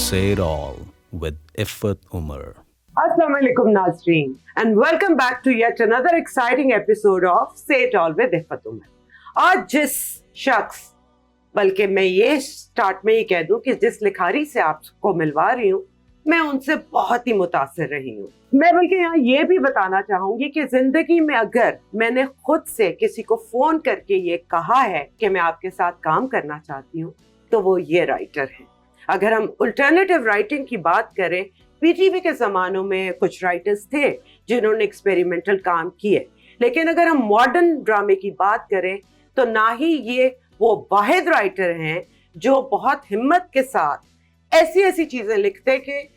Say It All with Iffat Umar. Assalamu alaikum Nazreen and welcome back to yet another exciting episode of Say It All with Iffat Umar. आज जिस शख्स, बल्कि मैं ये start में ही कह दूं कि जिस लिखारी से आपको मिलवा रही हूँ, मैं उनसे बहुत ही मुतासिर रही हूँ। मैं बल्कि यहाँ ये भी बताना चाहूंगी कि जिंदगी में अगर मैंने खुद से किसी को फोन करके ये कहा है कि मैं आपके साथ काम करना चाहती हूँ, तो वो ये राइटर है। अगर हम अल्टरनेटिव राइटिंग की बात करें, पीटीवी के ज़मानों में कुछ राइटर्स थे जिन्होंने एक्सपेरिमेंटल काम किए, लेकिन अगर हम मॉडर्न ड्रामे की बात करें तो ना ही ये वो वाहिद राइटर हैं जो बहुत हिम्मत के साथ ऐसी ऐसी चीज़ें लिखते कि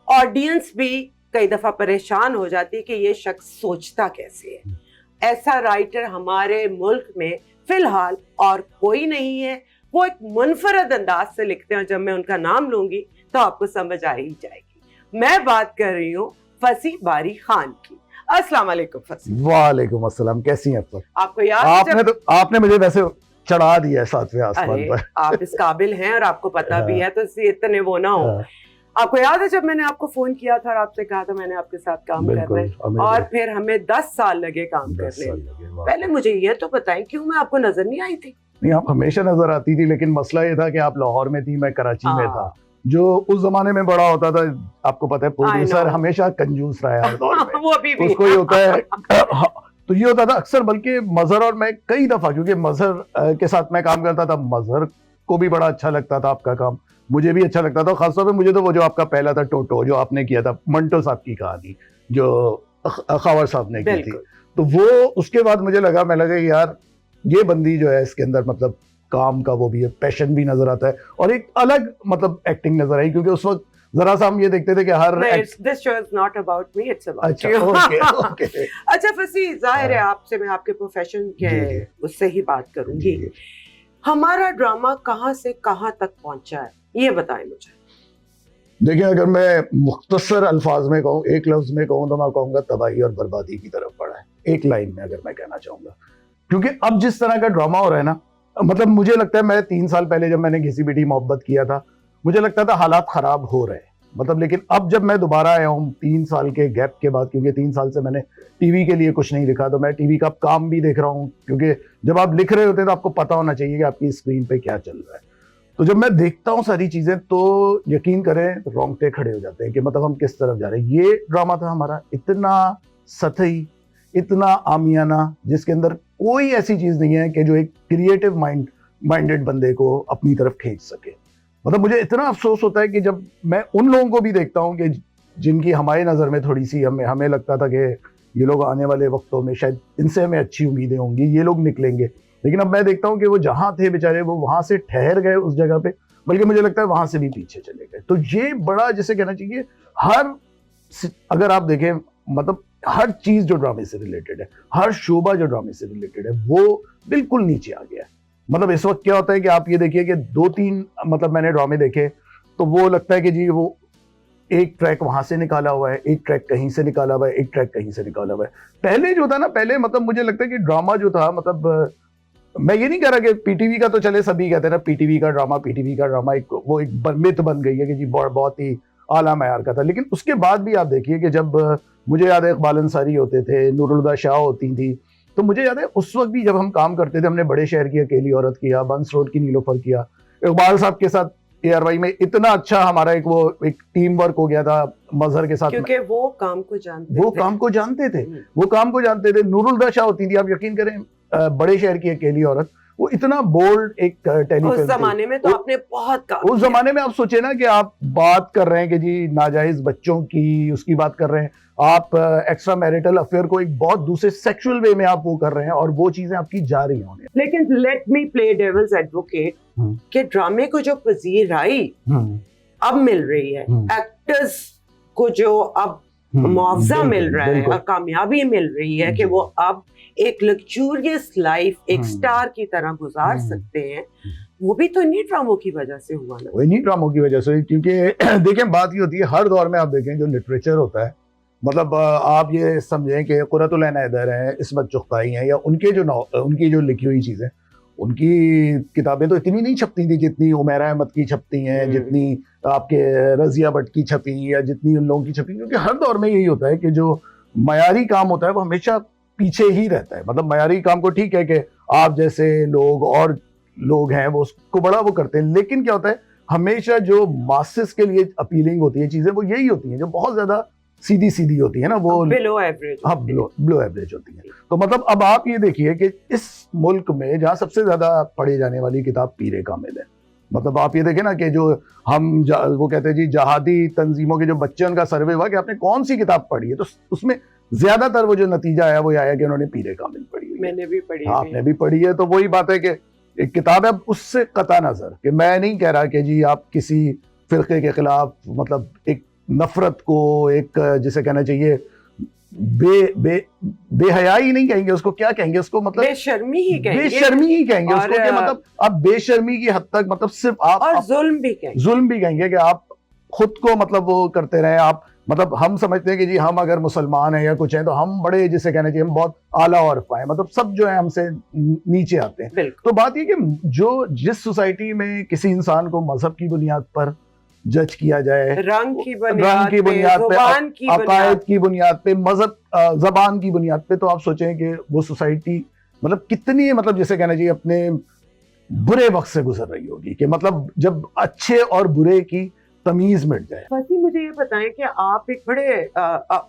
ऑडियंस भी कई दफ़ा परेशान हो जाती है कि ये शख्स सोचता कैसे है। ऐसा राइटर हमारे मुल्क में फ़िलहाल और कोई नहीं है। वो एक मुनफरद अंदाज से लिखते हैं, जब मैं उनका नाम लूंगी तो आपको समझ आ ही जाएगी। मैं बात कर रही हूँ फसी बारी खान की। अस्सलाम वालेकुम फसी। वालेकुम अस्सलाम, कैसी हैं आप? आपको याद है आपने मुझे वैसे चढ़ा दिया है 7वें आसमान पर। आप इस काबिल हैं और आपको पता भी है, तो इतने वो ना हो। आपको याद है जब मैंने आपको फोन किया था और आपसे कहा था मैंने आपके साथ काम करना है, और फिर हमें 10 साल लगे काम करने में। पहले मुझे ये तो बताएं क्यों मैं आपको नजर नहीं आई थी? नहीं, आप हमेशा नजर आती थी, लेकिन मसला ये था कि आप लाहौर में थी, मैं कराची में था। जो उस जमाने में बड़ा होता था, आपको पता है, प्रोड्यूसर हमेशा कंजूस रहा है हर दौर में। वो अभी भी। उसको ये होता है तो ये होता था अक्सर, बल्कि मजहर और मैं कई दफा, क्योंकि मजहर के साथ मैं काम करता था, मजहर को भी बड़ा अच्छा लगता था आपका काम, मुझे भी अच्छा लगता था। खासतौर पे मुझे तो वो जो आपका पहला था टोटो, जो आपने किया था, मंटो साहब की कहानी जो खावर साहब ने की थी, तो वो उसके बाद मुझे लगा यार ये बंदी जो है इसके अंदर मतलब काम का वो भी है, पैशन भी नजर आता है, और एक अलग मतलब एक्टिंग नजर आई, क्योंकि उस वक्त जरा सा हम ये देखते थे कि her this show is not about me, it's about you. Okay. अच्छा फसी, जाहिर है आपसे मैं आपके प्रोफेशन के उससे ही बात करूंगी। हमारा ड्रामा कहाँ से कहाँ तक पहुंचा है, ये बताएं मुझे। देखिए, अगर मैं मुख्तसर अल्फाज में कहूँ, एक लफ्ज में कहूँ, तो मैं कहूँगा तबाही और बर्बादी की तरफ बढ़ा है। एक लाइन में अगर मैं कहना चाहूँगा, क्योंकि अब जिस तरह का ड्रामा हो रहा है ना, मतलब मुझे लगता है, मैं 3 साल पहले जब मैंने घिसी पिटी मोहब्बत किया था, मुझे लगता था हालात खराब हो रहे हैं, मतलब, लेकिन अब जब मैं दोबारा आया हूँ 3 साल के गैप के बाद, क्योंकि 3 साल से मैंने टीवी के लिए कुछ नहीं लिखा, तो मैं टीवी का काम भी देख रहा हूँ, क्योंकि जब आप लिख रहे होते हैं तो आपको पता होना चाहिए कि आपकी स्क्रीन पे क्या चल रहा है। तो जब मैं देखता हूँ सारी चीजें, तो यकीन करें रोंगटे खड़े हो जाते हैं कि मतलब हम किस तरफ जा रहे हैं। ये ड्रामा था हमारा इतना सतही, इतना आमियाना, जिसके अंदर कोई ऐसी चीज नहीं है कि जो एक क्रिएटिव माइंडेड बंदे को अपनी तरफ खींच सके। मतलब मुझे इतना अफसोस होता है कि जब मैं उन लोगों को भी देखता हूँ कि जिनकी हमारी नज़र में थोड़ी सी हमें लगता था कि ये लोग आने वाले वक्तों में शायद इनसे हमें अच्छी उम्मीदें होंगी, ये लोग निकलेंगे, लेकिन अब मैं देखता हूँ कि वो जहाँ थे बेचारे, वो वहाँ से ठहर गए उस जगह पे, बल्कि मुझे लगता है वहाँ से भी पीछे चले गए। तो ये बड़ा, जिसे कहना चाहिए, अगर आप देखें, मतलब हर चीज जो ड्रामे से रिलेटेड है, हर शोबा जो ड्रामे से रिलेटेड है, वो बिल्कुल नीचे आ गया है। मतलब इस वक्त क्या होता है कि आप ये देखिए कि 2-3 मतलब मैंने ड्रामे देखे, तो वो लगता है कि जी वो एक ट्रैक वहां से निकाला हुआ है, एक ट्रैक कहीं से निकाला हुआ है, एक ट्रैक कहीं से निकाला हुआ है। पहले जो था ना, पहले मतलब मुझे लगता है कि ड्रामा जो था, मतलब मैं ये नहीं कह रहा कि पीटीवी का, तो चले सभी कहते हैं ना पीटीवी का ड्रामा वो एक मिथ बन गई है कि जी बहुत ही आला मयार का था। लेकिन उसके बाद भी आप देखिए कि जब मुझे याद है इकबाल अंसारी होते थे, नूरुल शाह होती थी, तो मुझे याद है उस वक्त भी जब हम काम करते थे, हमने बड़े शहर की अकेली औरत किया, बंस रोड की नीलोफर किया, इकबाल साहब के साथ ARY में इतना अच्छा हमारा एक टीम वर्क हो गया था मजहर के साथ, क्योंकि वो काम को जानते थे। नूरुल शाह होती थी, आप यकीन करें, बड़े शहर की अकेली औरत, वो इतना बोल्ड एक टेलीफिल्म उस जमाने में, तो आपने बहुत काम उस जमाने में आप सोचे ना कि आप बात कर रहे हैं कि जी नाजायज बच्चों की, उसकी बात कर रहे हैं आप, एक्स्ट्रा मैरिटल अफेयर को एक बहुत दूसरे सेक्सुअल वे में आप वो कर रहे हैं, और वो चीजें आपकी जा रही होंगी। लेकिन let me play devil's advocate के ड्रामे को जो पजीराई अब मिल रही है, एक्टर्स को जो अब मुआवजा मिल रहा है और कामयाबी मिल रही है कि वो अब एक लग्जूरियस लाइफ एक स्टार की तरह गुजार सकते हैं, वो भी तो इन्हीं ड्रामों की वजह से हुआ ना। वो इन्हीं ड्रामों की वजह से, क्योंकि देखें बात ये होती है, हर दौर में आप देखें जो लिटरेचर होता है, मतलब आप ये समझें कि कुर्रतुल ऐन हैदर हैं, इस्मत चुगताई हैं, या उनकी जो लिखी हुई चीज़ें, उनकी किताबें तो इतनी नहीं छपती थी जितनी उमैरा अहमद की छपती हैं, जितनी आपके रजिया भट्ट की छपी या जितनी उन लोगों की छपी, क्योंकि हर दौर में यही होता है कि जो मयारी काम होता है वो हमेशा पीछे ही रहता है। मतलब मयारी काम को ठीक है कि आप जैसे लोग और लोग हैं वो उसको बड़ा वो करते हैं, लेकिन क्या होता है हमेशा जो मासेस के लिए अपीलिंग होती है चीजें वो यही होती हैं जो बहुत ज्यादा सीधी सीधी होती है ना, वो बिलो एवरेज। हाँ, बिलो एवरेज होती है। तो मतलब अब आप ये देखिए कि इस मुल्क में जहाँ सबसे ज्यादा पढ़ी जाने वाली किताब पीरे कामिल है, मतलब आप ये देखें ना कि जो वो कहते हैं जी जहादी तंजीमों के जो बच्चे उनका सर्वे हुआ कि आपने कौन सी किताब पढ़ी है, तो उसमें ज्यादातर वो जो नतीजा आया वो आया कि उन्होंने पीरे कामिल पढ़ी हुई है। मैंने भी पढ़ी है। आपने भी पढ़ी है, तो वही बात है कि एक किताब है। अब उससे कता नजर कि मैं नहीं कह रहा कि जी आप किसी फिरके के खिलाफ मतलब एक नफरत को, एक जिसे कहना चाहिए बेहयाई नहीं कहेंगे उसको, क्या कहेंगे उसको, मतलब बेशर्मी ही कहेंगे, बेशर्मी ही कहेंगे उसको कि मतलब आप बेशर्मी की हद तक मतलब सिर्फ आप जुल्म भी कहेंगे कि आप खुद को मतलब वो करते रहे। आप मतलब हम समझते हैं कि जी हम अगर मुसलमान हैं या कुछ हैं तो हम बड़े जिसे कहना चाहिए हम बहुत आला और पाए, मतलब सब जो है हमसे नीचे आते हैं। तो बात ये कि जो जिस सोसाइटी में किसी इंसान को मजहब की बुनियाद पर जज किया जाए, रंग की बुनियाद पे, अकायद की बुनियाद पे, मजहब जबान की बुनियाद पे, तो आप सोचें कि वो सोसाइटी मतलब कितनी मतलब जिसे कहना चाहिए अपने बुरे वक्त से गुजर रही होगी कि मतलब जब अच्छे और बुरे की तमीज मिट जाए। फसी, मुझे ये बताएं कि आप एक बड़े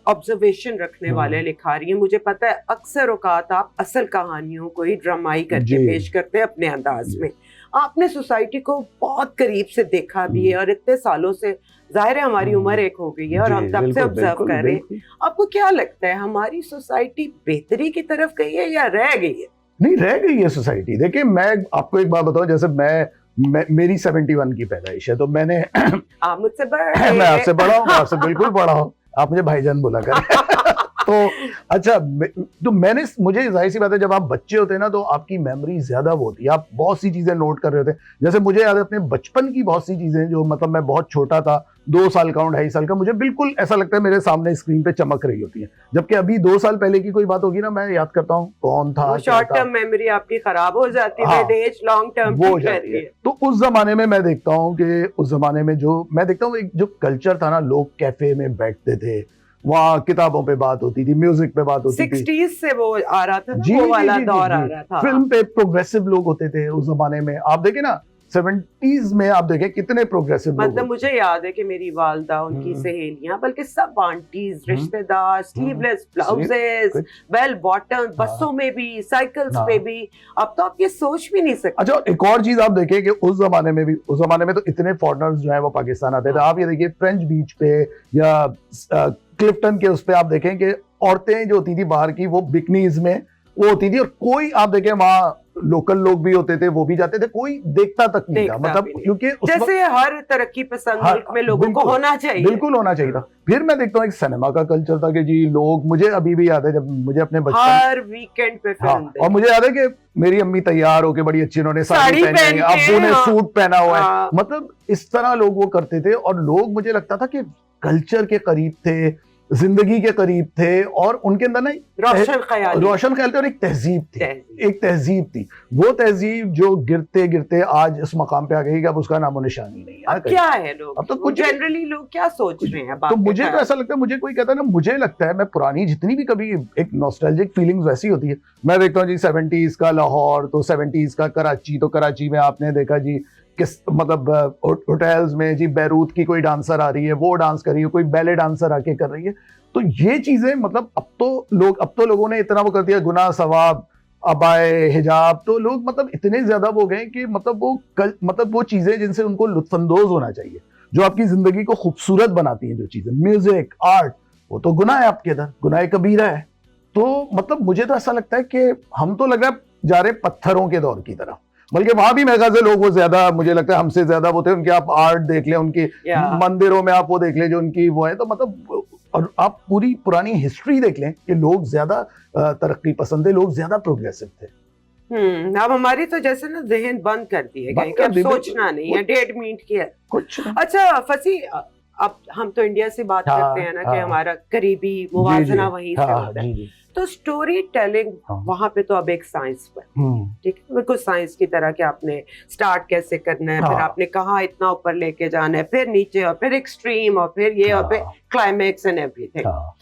ऑब्जर्वेशन रखने वाले लिखारी हैं। मुझे पता है अक्सर औकात आप असल कहानियों को ही ड्रामाई करके पेश करते हैं अपने अंदाज में। आपने सोसाइटी को बहुत करीब से देखा भी है और इतने सालों से, जाहिर है हमारी उम्र एक हो गई है और हम तब से ऑब्जर्व कर रहे हैं। आपको क्या लगता है हमारी सोसाइटी बेहतरी की तरफ गई है या रह गई है? नहीं, रह गई है सोसाइटी। देखिए मैं आपको एक बात बताऊं, जैसे मेरी 71 की पैदाइश है, तो मैंने आप मुझसे बड़े मैं आपसे बड़ा हूँ, आपसे बिल्कुल बड़ा हूँ, आप मुझे भाईजान बोला करें। तो अच्छा, तो मुझे जाहिर सी बात है जब आप बच्चे होते हैं ना तो आपकी मेमोरी ज्यादा वो होती है, आप बहुत सी चीजें नोट कर रहे होते हैं। जैसे मुझे याद है अपने बचपन की बहुत सी चीजें जो मतलब मैं बहुत छोटा था, 2 साल का 2.5 साल का, मुझे बिल्कुल ऐसा लगता है मेरे सामने स्क्रीन पे चमक रही होती है। जबकि अभी 2 साल पहले की कोई बात होगी ना, मैं याद करता हूँ कौन था। शॉर्ट टर्म मेमोरी आपकी खराब हो जाती है, लॉन्ग टर्म वो जाती है। तो उस जमाने में मैं देखता हूँ कि उस जमाने में जो मैं देखता हूँ एक जो कल्चर था ना, लोग कैफे में बैठते थे, वहाँ किताबों पे बात होती थी, म्यूजिक पे बात होती थी, 60s से वो आ रहा था, वो वाला दौर आ रहा था। फिल्म पे प्रोग्रेसिव लोग होते थे उस जमाने में। आप देखें ना 70s में आप देखें कितने प्रोग्रेसिव लोग। मतलब मुझे याद है कि मेरी वालदा, उनकी सहेलियां, बल्कि सब आंटीज, रिश्तेदार, स्लीवलेस ब्लाउजेस, बेल बॉटम, बसों में भी, साइकिल्स पे भी। अब तो आप ये सोच भी नहीं सकते। अच्छा, एक और चीज आप देखें कि उस जमाने में तो इतने फॉरेनर्स जो है वो पाकिस्तान आते थे। आप ये देखिए फ्रेंच बीच पे या क्लिफ्टन के उस पे आप देखें कि औरतें जो होती थी बाहर की वो बिकनीज में वो होती थी, और कोई आप देखें वहाँ लोकल लोग भी होते थे, वो भी जाते थे, कोई देखता तक नहीं था। मतलब क्योंकि जैसे हर तरक्की पसंद मुल्क में लोगों को होना चाहिए, बिल्कुल होना चाहिए था। फिर मैं देखता हूँ एक सिनेमा का कल्चर था कि जी लोग, मुझे अभी भी याद है जब मुझे अपने बचपन हर वीकेंड पे फिल्म और मुझे याद है कि मेरी अम्मी तैयार होके बड़ी अच्छी, उन्होंने साड़ी पहनी, अब्बू ने सूट पहना हुआ है, मतलब इस तरह लोग वो करते थे। और लोग, मुझे लगता था कि कल्चर के करीब थे, जिंदगी के करीब थे, और उनके अंदर ना रोशन ख्याल थे और एक तहजीब थी। वो तहजीब जो गिरते गिरते आज इस मकाम पे आ गई कि अब उसका नामो निशानी नहीं है। क्या है लोग, अब तो कुछ जनरली लोग क्या सोच रहे हैं? तो मुझे तो ऐसा लगता है, मुझे कोई कहता है ना, मुझे लगता है मैं पुरानी जितनी भी कभी एक नॉस्टैल्जिक फीलिंग्स वैसी होती है। मैं देखता हूँ जी 70s का लाहौर, तो 70s का कराची, तो कराची में आपने देखा जी किस मतलब होटल्स में जी बैरूत की कोई डांसर आ रही है, वो डांस कर रही है, कोई बैले डांसर आके कर रही है। तो ये चीजें मतलब अब तो लोगों ने इतना वो कर दिया, गुनाह सवाब, अबाए, हिजाब, तो लोग मतलब इतने ज्यादा हो गए कि मतलब वो चीजें जिनसे उनको लुत्फानंदोज होना चाहिए, जो आपकी जिंदगी को खूबसूरत बनाती हैं, जो चीजें म्यूजिक, आर्ट, वो तो गुनाह है आपके इधर, गुनाह कबीरा है। तो मतलब मुझे तो ऐसा लगता है कि हम तो लग रहा है जा रहे पत्थरों के दौर की तरफ, बल्कि वहां भी मेरे ख्याल से लोग वो ज्यादा, मुझे लगता है हमसे ज्यादा वो थे। उनके आप आर्ट देख लें, उनकी मंदिरों में आप वो देख लें जो उनकी वो है, तो मतलब और आप पूरी पुरानी हिस्ट्री देख लें कि लोग ज्यादा तरक्की पसंद थे, लोग ज्यादा प्रोग्रेसिव थे। अब हमारी तो जैसे ना जहन बंद कर दिए गए कि अब सोचना नहीं है, 1.5 मिनट की है कुछ। अच्छा फसी, अब हम तो इंडिया से बात करते हैं ना कि हमारा करीबी मुवाजना वहीं से होता है, तो स्टोरी टेलिंग हाँ। वहां पे तो अब एक साइंस पर, ठीक है, बिल्कुल साइंस की तरह कि आपने स्टार्ट कैसे करना है, फिर हाँ। आपने कहाँ इतना ऊपर लेके जाना है, फिर नीचे, और फिर एक्सट्रीम, और फिर ये, और फिर हाँ। Climax and everything. हाँ।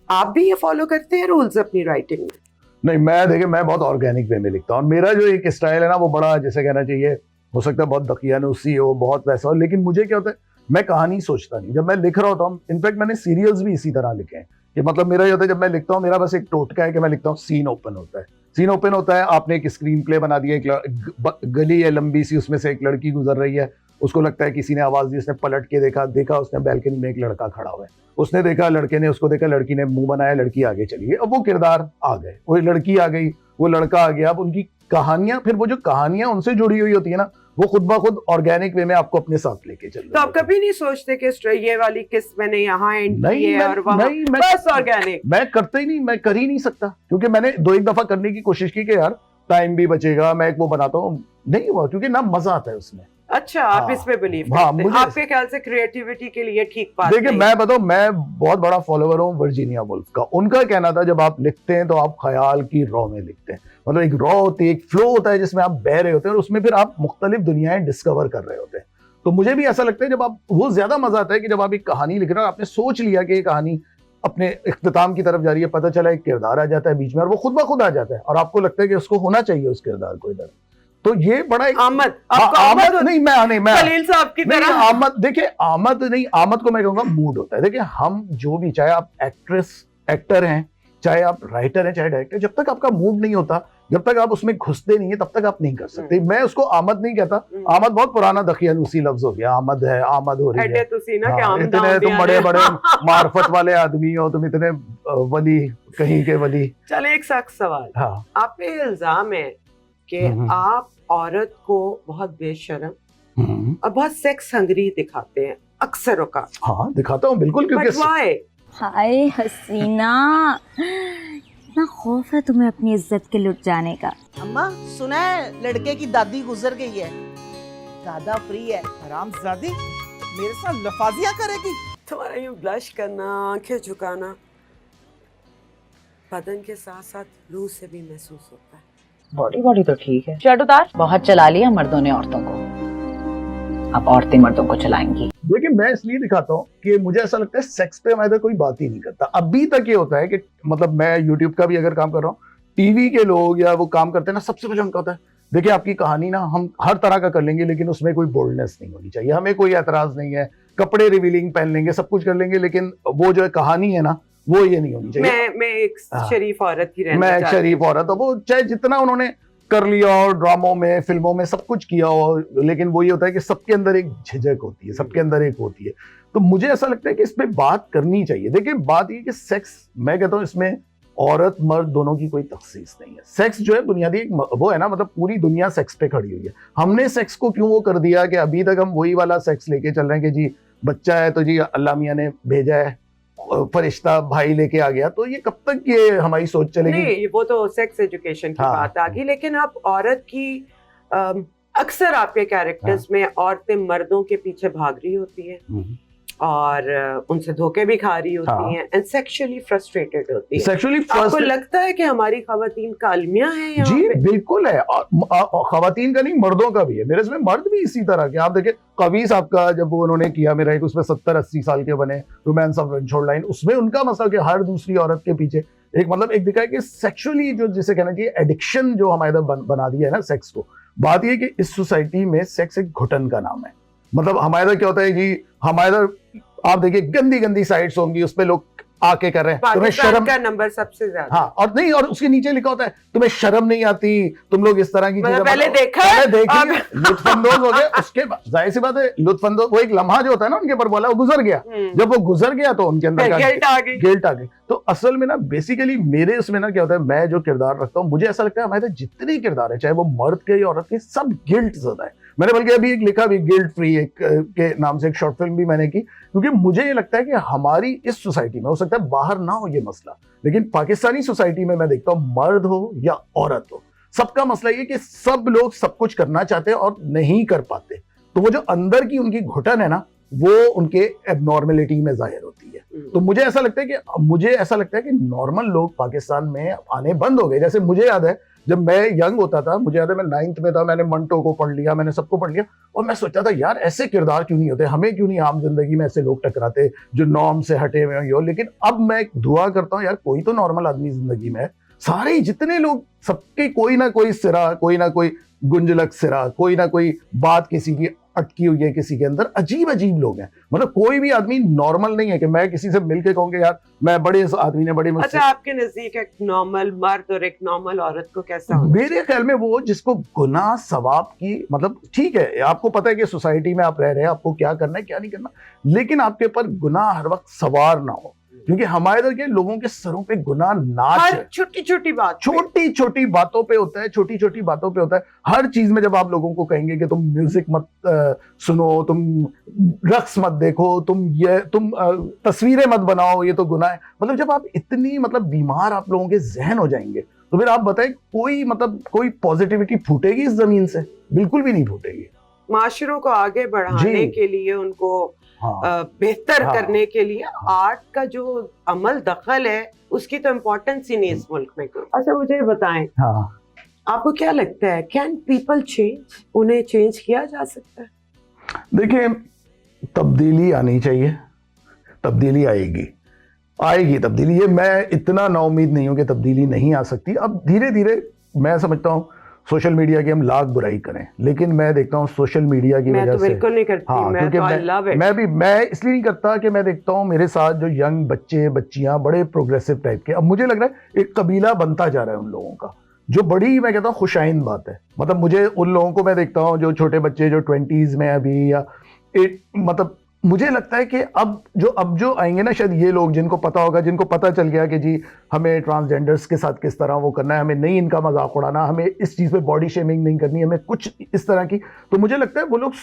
आप भी ये फॉलो करते हैं रूल्स अपनी राइटिंग में? नहीं, मैं देखिए मैं बहुत ऑर्गेनिक वे में लिखता हूँ, और मेरा जो एक स्टाइल है ना वो बड़ा, जैसे कहना चाहिए, हो सकता है बहुत दकियानुसी हो, बहुत वैसा हो, लेकिन मुझे क्या होता है, मैं कहानी सोचता नहीं जब मैं लिख रहा होता हूँ। इनफैक्ट मैंने सीरियल्स भी इसी तरह लिखे हैं कि मतलब मेरा ये होता है, जब मैं लिखता हूँ मेरा बस एक टोटका है कि मैं लिखता हूँ, सीन ओपन होता है। सीन ओपन होता है, आपने एक स्क्रीन प्ले बना दिया, एक गली है लंबी सी, उसमें से एक लड़की गुजर रही है, उसको लगता है किसी ने आवाज दी, उसने पलट के देखा उसने बैल्कनी में एक लड़का खड़ा हुआ है, उसने देखा, लड़के ने उसको देखा, लड़की ने मुंह बनाया, लड़की आगे चली गई। अब वो किरदार आ गए, वो लड़की आ गई, वो लड़का आ गया। अब उनकी कहानियां, फिर वो जो कहानियां उनसे जुड़ी हुई होती है ना, वो खुद ब खुद ऑर्गेनिक वे में आपको अपने साथ लेके चल रही तो आप कभी नहीं सोचते कि ये वाली किस मैंने यहाँ एंड की नहीं, है और वहाँ, बस ऑर्गेनिक? मैं करता ही नहीं, मैं कर ही नहीं सकता, क्योंकि मैंने 2-1 दफा करने की कोशिश की कि यार टाइम भी बचेगा, मैं एक वो बनाता हूँ, नहीं हुआ, क्योंकि ना मजा आता है उसमें। अच्छा, आप हाँ। इसमें बिलीव हाँ, करते हैं? मुझे- आपके ख्याल से क्रिएटिविटी के लिए ठीक बात देखिए नहीं? मैं बताऊं, मैं बहुत बड़ा फॉलोअर हूँ वर्जीनिया वुल्फ का। उनका कहना था जब आप लिखते हैं तो आप ख्याल की रॉ में लिखते हैं, मतलब एक रॉ होती है, एक फ्लो होता है जिसमें आप बह रहे होते हैं, और उसमें फिर आप मुख्तलिफ दुनियाएं डिस्कवर कर रहे होते हैं। तो मुझे भी ऐसा लगता है, जब आप, वो ज्यादा मजा आता है कि जब आप एक कहानी लिख रहे हो, आपने सोच लिया कि ये कहानी अपने इख्तिताम की तरफ जा रही है, पता चला एक किरदार आ जाता है बीच में, और वो खुद ब खुद आ जाता है, और आपको लगता है कि उसको होना चाहिए उस किरदार को इधर। तो ये बड़ा एक आमद, हाँ, आपको आमद नहीं, मैं खलील साहब की नहीं, तरह? आमद, देखिए आमद नहीं, आमद को मैं कहूंगा मूड होता है। देखिए हम जो भी, चाहे आप एक्टर हैं, चाहे आप राइटर हैं, चाहे डायरेक्टर, जब तक आपका मूड नहीं होता, जब तक आप उसमें घुसते नहीं है, तब तक आप नहीं कर सकते। मैं उसको आमद नहीं कहता, आमद बहुत पुराना दकियानुसी लफ्ज हो गया, आमद है, आमद हो रही है। हाँ, इतने तुम बड़े बड़े मार्फत वाले आदमी हो, तुम इतने वली, कहीं के वली। चले एक सख्त सवाल, हाँ। आप पे इल्जाम है कि आप औरत को बहुत बेशर्म और बहुत सेक्स हंगरी दिखाते हैं अक्सर औकात। हाँ, दिखाता हूँ बिल्कुल, क्योंकि But why? हाय हसीना, इतना खौफ है तुम्हें अपनी इज्जत के लुट जाने का? अम्मा सुना है लड़के की दादी गुजर गई है, दादा फ्री है, हरामजादी मेरे साथ लफाजियां करेगी। तुम्हारा यूं ब्लश करना, आंखें झुकाना, बदन के साथ साथ रूह से भी महसूस होता है। बॉडी तो ठीक है, शर्ट उतार। बहुत चला लिया मर्दों ने औरतों को, अब औरतें मर्दों को चलाएंगी। देखिए मैं इसलिए दिखाता हूँ कि मुझे ऐसा लगता है सेक्स पे मैं कोई बात ही नहीं करता। अभी तक ये होता है कि मतलब मैं यूट्यूब का भी अगर काम कर रहा हूँ, टीवी के लोग या वो काम करते हैं ना, सबसे पहले उनका होता है, देखिए आपकी कहानी ना हम हर तरह का कर लेंगे, लेकिन उसमें कोई बोल्डनेस नहीं होनी चाहिए, हमें कोई एतराज नहीं है, कपड़े रिवीलिंग पहन लेंगे, सब कुछ कर लेंगे, लेकिन वो जो कहानी है ना, वो ये नहीं होनी चाहिए। मैं एक शरीफ औरत की रहना मैं एक चाहती शरीफ औरत, वो चाहे जितना उन्होंने कर लिया और ड्रामों में, फिल्मों में सब कुछ किया हो, लेकिन वो ये होता है कि सबके अंदर एक झिझक होती है, सबके अंदर एक होती है। तो मुझे ऐसा लगता है कि इस पे बात करनी चाहिए। देखिए बात ये कि सेक्स, मैं कहता हूँ इसमें औरत मर्द दोनों की कोई तखसीस नहीं है। सेक्स जो है बुनियादी एक वो है ना, मतलब पूरी दुनिया सेक्स पे खड़ी हुई है। हमने सेक्स को क्यों वो कर दिया कि अभी तक हम वही वाला सेक्स लेके चल रहे हैं कि जी बच्चा है तो जी अल्लाह मियां ने भेजा है, फरिश्ता भाई लेके आ गया, तो ये कब तक ये हमारी सोच चलेगी? नहीं, वो तो सेक्स एजुकेशन की बात आ गई, लेकिन अब औरत की अक्सर आपके कैरेक्टर्स में औरतें मर्दों के पीछे भाग रही होती है और उनसे धोखे भी खा रही होती हैं एंड सेक्सुअली फ्रस्ट्रेटेड होती है। आपको लगता है कि हमारी खवातीन का अलमिया है यहाँ जी पे? बिल्कुल है, और खवातीन का नहीं मर्दों का भी है। मेरे इसमें मर्द भी इसी तरह के, आप देखिए कबीर साहब का जब वो उन्होंने किया मेरा एक, उसमें 70-80 साल के बने रोमांस ऑफ रणछोड़ लाइन, उसमें उनका मसला कि हर दूसरी औरत के पीछे एक मतलब एक दिखा है कि सेक्सुअली जो जिसे कहना चाहिए एडिक्शन जो हमारे बना दिया है ना सेक्स को। बात ये कि इस सोसाइटी में सेक्स एक घुटन का नाम है। मतलब हमारे इधर क्या होता है जी, हमारे इधर आप देखिए गंदी गंदी साइट्स होंगी, उस पे लोग आके कर रहे हैं, तुम्हें शर्म का नंबर सबसे ज्यादा। हाँ, और नहीं, और उसके नीचे लिखा होता है तुम्हें शर्म नहीं आती, तुम लोग इस तरह की चीजें पहले देखा है, लुत्फानंदोज हो गए। उसके बाद जाहिर सी बात है लुत्फानंदोज, वो एक लम्हा जो होता है ना उनके ऊपर बोला, वो गुजर गया। जब वो गुजर गया तो उनके अंदर गिल्ट आ गई। तो असल में ना बेसिकली मेरे उसमें ना क्या होता है, मैं जो किरदार रखता हूँ, मुझे ऐसा लगता है हमारे जितने किरदार है, चाहे वो मर्द के या औरत के, सब गिल्ट ज्यादा है। मैंने बल्कि अभी एक लिखा भी, गिल्ट फ्री एक के नाम से एक शॉर्ट फिल्म भी मैंने की, क्योंकि मुझे ये लगता है कि हमारी इस सोसाइटी में, हो सकता है बाहर ना हो ये मसला, लेकिन पाकिस्तानी सोसाइटी में मैं देखता हूँ मर्द हो या औरत हो, सबका मसला ये कि सब लोग सब कुछ करना चाहते हैं और नहीं कर पाते। तो वो जो अंदर की उनकी घुटन है ना, वो उनके एबनॉर्मेलिटी में जाहिर होती है। तो मुझे ऐसा लगता है कि नॉर्मल लोग पाकिस्तान में आने बंद हो गए। जैसे मुझे याद है जब मैं यंग होता था, मुझे याद है मैं 9th में था, मैंने मंटो को पढ़ लिया, मैंने सबको पढ़ लिया, और मैं सोचता था यार ऐसे किरदार क्यों नहीं होते, हमें क्यों नहीं आम जिंदगी में ऐसे लोग टकराते जो नॉर्म से हटे हुए हो। लेकिन अब मैं दुआ करता हूँ यार कोई तो नॉर्मल आदमी जिंदगी में है। सारे जितने लोग, सबके कोई ना कोई सिरा, कोई ना कोई गुंजलक सिरा, कोई ना कोई बात किसी की अटकी हुई है किसी के अंदर। अजीब अजीब लोग हैं, मतलब कोई भी आदमी नॉर्मल नहीं है कि मैं किसी से मिलके कहूँगा यार मैं बड़े आदमी ने बड़े मुझसे। अच्छा, आपके नजदीक एक नॉर्मल मर्द और एक नॉर्मल औरत को कैसा होना मेरे ख्याल में वो जिसको गुनाह सवाब की, मतलब ठीक है आपको पता है कि सोसाइटी में आप रह रहे हैं, आपको क्या करना है क्या नहीं करना, लेकिन आपके ऊपर गुनाह हर वक्त सवार ना हो, क्योंकि हमारे इधर के लोगों के सरों पे गुनाह नाच हर है। छोटी छोटी बात पे। छोटी छोटी बातों पे होता है, छोटी छोटी बातों पे होता है। हर चीज में जब आप लोगों को कहेंगे कि तुम म्यूजिक मत सुनो, तुम रक्स मत देखो, तुम तस्वीरें मत बनाओ, ये तो गुनाह है। मतलब जब आप इतनी बीमार आप लोगों के जहन हो जाएंगे तो फिर आप बताएं कोई पॉजिटिविटी फूटेगी इस जमीन से? बिल्कुल भी नहीं फूटेगी। माशरों को आगे बढ़ाने जी। के लिए, उनको हाँ, बेहतर हाँ। करने के लिए आर्ट का जो अमल दखल है उसकी तो इम्पोर्टेंस ही नहीं इस मुल्क में। अच्छा मुझे ये बताएं, हाँ। आपको क्या लगता है कैन पीपल चेंज? उन्हें चेंज किया जा सकता है? देखिए तब्दीली आनी चाहिए, तब्दीली आएगी तब्दीली। ये मैं इतना नाउम्मीद नहीं हूं कि तब्दीली नहीं आ सकती। अब धीरे धीरे मैं समझता हूं सोशल मीडिया की हम लाख बुराई करें, लेकिन मैं देखता हूं सोशल मीडिया की मैं वजह तो से, बिल्कुल नहीं करती। हाँ, मैं क्योंकि तो आई लव इट। मैं इसलिए नहीं करता कि मैं देखता हूं मेरे साथ जो यंग बच्चे बच्चियां बड़े प्रोग्रेसिव टाइप के, अब मुझे लग रहा है एक कबीला बनता जा रहा है उन लोगों का, जो बड़ी मैं कहता हूँ खुशाइन बात है। मतलब मुझे उन लोगों को मैं देखता हूँ जो छोटे बच्चे जो 20s में अभी या मुझे लगता है कि अब जो आएंगे ना शायद ये लोग जिनको पता होगा, जिनको पता चल गया कि जी हमें ट्रांसजेंडर्स के साथ किस तरह वो करना है, हमें नहीं इनका मजाक उड़ाना, हमें इस चीज़ पे बॉडी शेमिंग नहीं करनी, हमें कुछ इस तरह की, तो मुझे लगता है वो लोग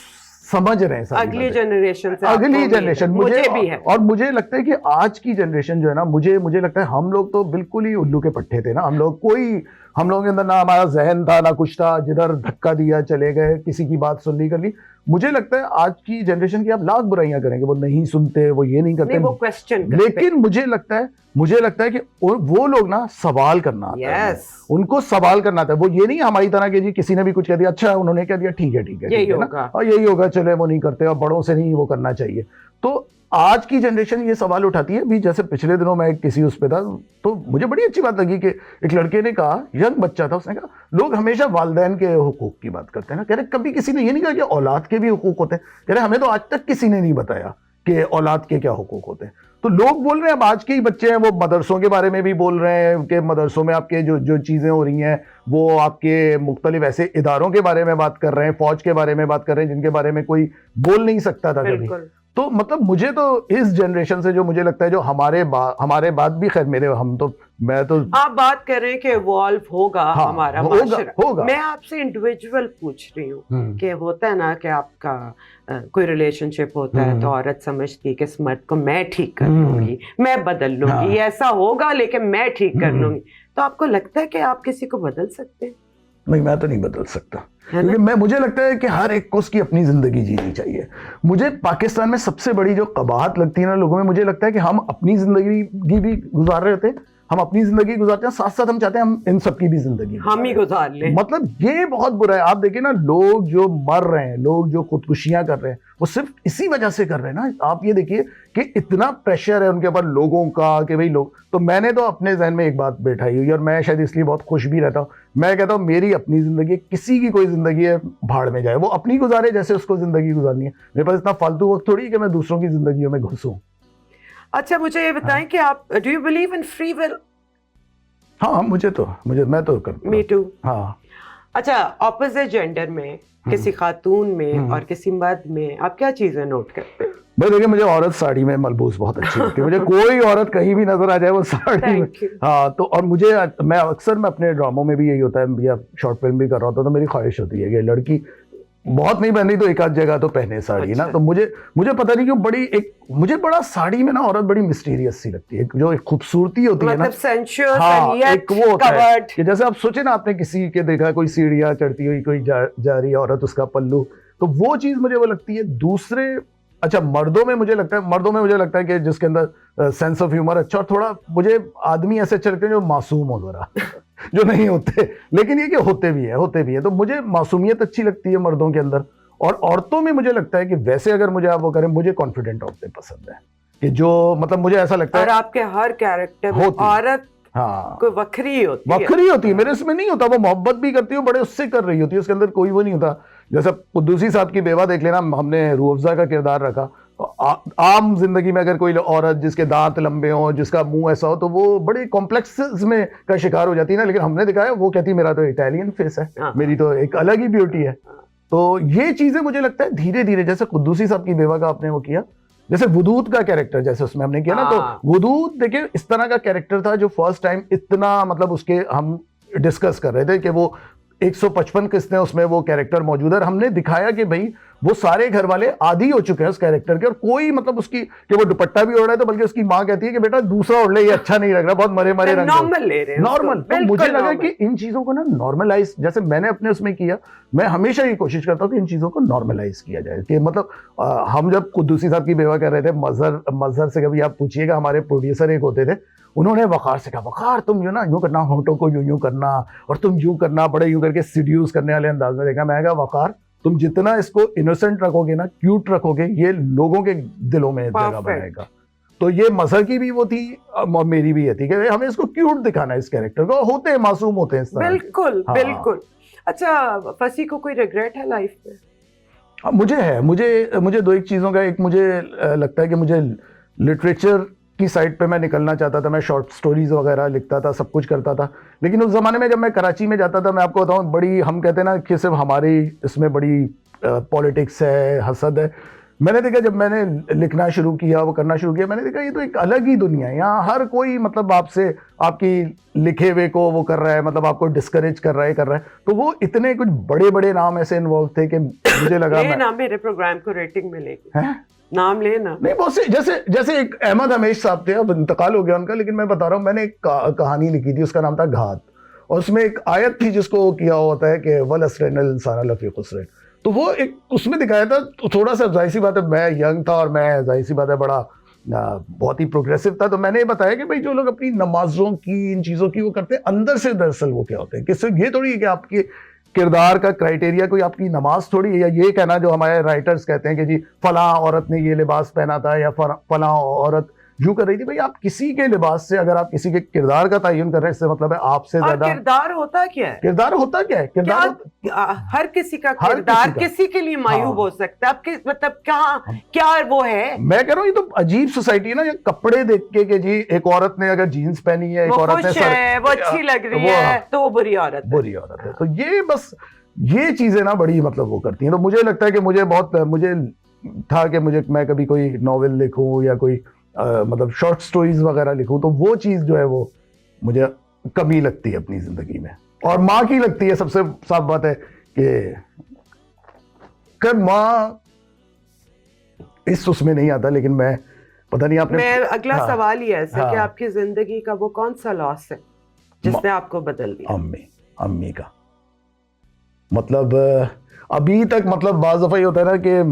समझ रहे हैं सारी अगली बातें। जनरेशन से अगली आपको जनरेशन मुझे भी है। और मुझे लगता है कि आज की जनरेशन जो है ना, मुझे लगता है हम लोग तो बिल्कुल ही उल्लू के पट्टे थे ना। हम लोगों के अंदर ना हमारा जहन था ना कुछ था, जिधर धक्का दिया चले गए, किसी की बात सुन ली कर ली। मुझे लगता है आज की जनरेशन की आप लाख बुराइयां करेंगे, वो नहीं सुनते, वो ये नहीं करते, नहीं, वो क्वेश्चन लेकिन मुझे लगता है कि वो लोग ना सवाल करना आता है, उनको सवाल करना आता है। वो ये नहीं हमारी तरह के जी किसी ने भी कुछ कह दिया, अच्छा उन्होंने कह दिया, ठीक है यही ना, और यही होगा, चले वो नहीं करते और बड़ों से नहीं वो करना चाहिए। तो आज की जनरेशन ये सवाल उठाती है। भी जैसे पिछले दिनों मैं किसी उस पे था तो मुझे बड़ी अच्छी बात लगी कि एक लड़के ने कहा, यंग बच्चा था, उसने कहा लोग हमेशा वालिदैन के हुकूक की बात करते हैं ना, कह रहे कभी किसी ने ये नहीं कहा कि औलाद के भी हुकूक होते हैं। कह रहे हमें तो आज तक किसी ने नहीं बताया कि औलाद के क्या हुकूक होते हैं। तो लोग बोल रहे हैं, अब आज के ही बच्चे हैं वो मदरसों के बारे में भी बोल रहे हैं कि मदरसों में आपके जो चीज़ें हो रही हैं वो आपके मुख्तलिफ ऐसे इदारों के बारे में बात कर रहे हैं, फौज के बारे में बात कर रहे हैं जिनके बारे में कोई बोल नहीं सकता था कभी। तो मतलब मुझे तो इस जनरेशन से जो मुझे लगता है जो हमारे बाद भी, खैर मैं तो आप बात कर रहे हैं कि इवॉल्व होगा, हाँ, हमारा होगा। मैं आपसे इंडिविजुअल पूछ रही हूँ कि होता है ना कि आपका कोई रिलेशनशिप होता है तो औरत समझती है कि इस मर्द को मैं ठीक कर लूंगी, मैं बदल लूंगी, ऐसा होगा लेकिन मैं ठीक कर लूंगी। तो आपको लगता है कि आप किसी को बदल सकते हैं? नहीं, मैं तो नहीं बदल सकता, क्योंकि मुझे लगता है कि हर एक को उसकी अपनी जिंदगी जीनी चाहिए। मुझे पाकिस्तान में सबसे बड़ी जो कबाहत लगती है ना लोगों में, मुझे लगता है कि हम अपनी जिंदगी भी गुजार रहे होते हैं, हम अपनी जिंदगी गुजारते हैं, साथ साथ हम चाहते हैं हम इन सबकी भी जिंदगी हम ही गुजार लें। मतलब ये बहुत बुरा है। आप देखिए ना, लोग जो मर रहे हैं, लोग जो खुदकुशियां कर रहे हैं, वो सिर्फ इसी वजह से कर रहे हैं ना। आप ये देखिए कि इतना प्रेशर है उनके ऊपर लोगों का कि भाई लोग, तो मैंने तो अपने जहन में एक बात बैठाई हुई और मैं शायद इसलिए बहुत खुश भी रहता हूँ। मैं कहता हूँ मेरी अपनी जिंदगी, किसी की कोई जिंदगी है भाड़ में जाए, वो अपनी गुजारे जैसे उसको जिंदगी गुजारनी है। मेरे पास इतना फालतू वक्त थोड़ी कि मैं दूसरों की जिंदगियों में घुसूं। अच्छा मुझे ये बताएं कि आप do you believe in free will? हाँ, मैं तो करता हूं। Me too. हाँ। अच्छा, ऑपोजिट जेंडर में किसी खातून में और किसी मर्द में आप क्या चीजें नोट करते हैं? भाई देखिए, मुझे औरत साड़ी में मलबूस बहुत अच्छी लगती है। मुझे कोई औरत कहीं भी नजर आ जाए वो साड़ी में। हाँ, तो और मैं अपने ड्रामों में भी यही होता है, या शॉर्ट फिल्म भी कर रहा होता, तो मेरी ख्वाहिश होती है कि लड़की बहुत नहीं पहनी तो एक आध जगह तो पहने साड़ी। अच्छा। ना तो मुझे पता नहीं क्यों मुझे बड़ा साड़ी में ना औरत बड़ी मिस्टीरियस सी लगती है, जो एक खूबसूरती होती है ना, हाँ, एक वो होता है कि जैसे आप सोचे ना, आपने किसी के देखा कोई सीढ़ियां चढ़ती हुई कोई जा रही औरत, उसका पल्लू, तो वो चीज मुझे वो लगती है। दूसरे अच्छा मर्दों में मुझे लगता है कि जिसके अंदर सेंस ऑफ ह्यूमर अच्छा, और थोड़ा मुझे आदमी ऐसे अच्छे लगते हैं जो मासूम हो जरा जो नहीं होते, लेकिन ये कि होते भी है, तो मुझे मासूमियत अच्छी लगती है मर्दों के अंदर। और औरतों में मुझे लगता है कि वैसे अगर मुझे आप वो करें, मुझे कॉन्फिडेंट औरतें पसंद है, कि जो मतलब मुझे ऐसा लगता है। और आपके हर कैरेक्टर में होती है। औरत हाँ कोई वखरी होती है। मेरे इसमें नहीं होता, वो मोहब्बत भी करती है, बड़े उससे कर रही होती है, उसके अंदर कोई वो नहीं होता। जैसे कुद्दूसी साहब की बेवा देख लेना, हमने रूह अफ़ज़ा का किरदार रखा। आम जिंदगी में अगर कोई औरत जिसके दांत लंबे हो, जिसका मुंह ऐसा हो, तो वो बड़े कॉम्प्लेक्सेस में का शिकार हो जाती है ना, लेकिन हमने दिखाया वो कहती मेरा तो इटालियन फेस है, मेरी तो एक अलग ही ब्यूटी है। तो ये चीजें मुझे लगता है धीरे धीरे, जैसे कुद्दूसी साहब की बेवा का आपने वो किया, जैसे वुदूद का कैरेक्टर जैसे उसमें हमने किया ना, तो वुदूद देखिए इस तरह का कैरेक्टर था जो फर्स्ट टाइम इतना मतलब उसके हम डिस्कस कर रहे थे कि वो 155 किस्तें उसमें वो कैरेक्टर मौजूद है, और हमने दिखाया कि भाई वो सारे घर वाले आदी हो चुके हैं उस कैरेक्टर के, और कोई मतलब उसकी कि वो दुपट्टा भी ओढ़ रहा है तो बल्कि उसकी माँ कहती है कि बेटा दूसरा ओढ़ ले, ये अच्छा नहीं लग रहा, बहुत मरे मरे रंग नॉर्मल ले रहे हैं, नॉर्मल। तो मुझे लगा कि इन चीजों को ना नॉर्मलाइज, जैसे मैंने अपने उसमें किया, मैं हमेशा ये कोशिश करता हूँ कि इन चीजों को नॉर्मलाइज किया जाए। कि मतलब हम जब कुद्दूसी साहब की बेवा कर रहे थे, मजहर से कभी आप पूछिएगा, हमारे प्रोड्यूसर एक होते थे, उन्होंने वकार से कहा, वकार तुम यूं ना यूं करना, होंठों को यूं यूं करना, और तुम यूं करना, बड़े यूं करके सीड्यूस करने वाले अंदाज में देखा। मैं कहा वकार तुम जितना इसको इनोसेंट रखोगे ना, क्यूट रखोगे, ये लोगों के दिलों में जगह बनाएगा। तो ये मजहर की भी वो थी और मेरी भी ये थी कि हमें इसको क्यूट दिखाना है, इस कैरेक्टर को, होते हैं मासूम होते हैं इस तरह। बिल्कुल हाँ। बिल्कुल। अच्छा फसी को कोई रिग्रेट है लाइफ में? मुझे दो एक चीज़ों का, एक मुझे लगता है कि मुझे लिटरेचर की साइड पे मैं निकलना चाहता था, मैं शॉर्ट स्टोरीज वगैरह लिखता था, सब कुछ करता था, लेकिन उस ज़माने में जब मैं कराची में जाता था, मैं आपको बताऊं, बड़ी हम कहते हैं ना कि सिर्फ हमारी इसमें बड़ी पॉलिटिक्स है, हसद है। मैंने देखा जब मैंने लिखना शुरू किया, वो करना शुरू किया, मैंने देखा ये तो एक अलग ही दुनिया है। यहाँ हर कोई मतलब आपसे आपकी लिखे हुए को वो कर रहा है, मतलब आपको डिस्करेज कर रहा है। तो वो इतने कुछ बड़े बड़े नाम ऐसे इन्वॉल्व थे कि मुझे लगा ना मेरे प्रोग्राम को रेटिंग मिलेगी, नाम लेना नहीं। बहुत से जैसे एक अहमद हमेश साहब थे, अब इंतकाल हो गया उनका, लेकिन मैं बता रहा हूँ, मैंने एक कहानी लिखी थी, उसका नाम था घात, और उसमें एक आयत थी जिसको किया होता है कि वल असरन इंसान लफी खुसरन। तो वो एक उसमें दिखाया था, तो थोड़ा सा जाहिर सी बात है मैं यंग था, और मैं जाहिर सी बात है बड़ा बहुत ही प्रोग्रेसिव था। तो मैंने ये बताया कि भाई जो लोग अपनी नमाजों की, इन चीज़ों की वो करते हैं, अंदर से दरअसल वो क्या होते हैं, किससे ये थोड़ी है कि आपके किरदार का क्राइटेरिया कोई आपकी नमाज थोड़ी है, या ये कहना जो हमारे राइटर्स कहते हैं कि जी फलां औरत ने ये लिबास पहना था, या फलां औरत यूं कर रही थी। भाई आप किसी के लिबास से, अगर आप किसी के किरदार का तयन कर रहे हैं, इससे मतलब है आपसे ज्यादा। किरदार होता क्या है? हर किसी का किरदार किसी के लिए मायूब हो सकता है। आपके मतलब क्या वो है? मैं कह रहा हूँ ये तो अजीब सोसाइटी है ना, ये कपड़े देख के जी एक औरत ने अगर जीन्स पहनी है, एक औरत ने वो अच्छी लग रही है, तो वो बुरी औरत है। तो ये बस ये चीजें ना बड़ी मतलब वो करती हैं। तो मुझे लगता है कि मुझे था कि मैं कभी कोई नॉवेल लिखूं या कोई मतलब शॉर्ट स्टोरीज वगैरह लिखूं, तो वो चीज जो है वो मुझे कमी लगती है अपनी जिंदगी में, और माँ की लगती है। सबसे साफ बात है कि माँ इस उसमें नहीं आता, लेकिन मैं पता नहीं आपने अगला सवाल ही ऐसा कि आपकी जिंदगी का वो कौन सा लॉस है जिसने आपको बदल दिया? अम्मी का मतलब अभी तक मतलब बाज़ दफ़ा ये होता है ना कि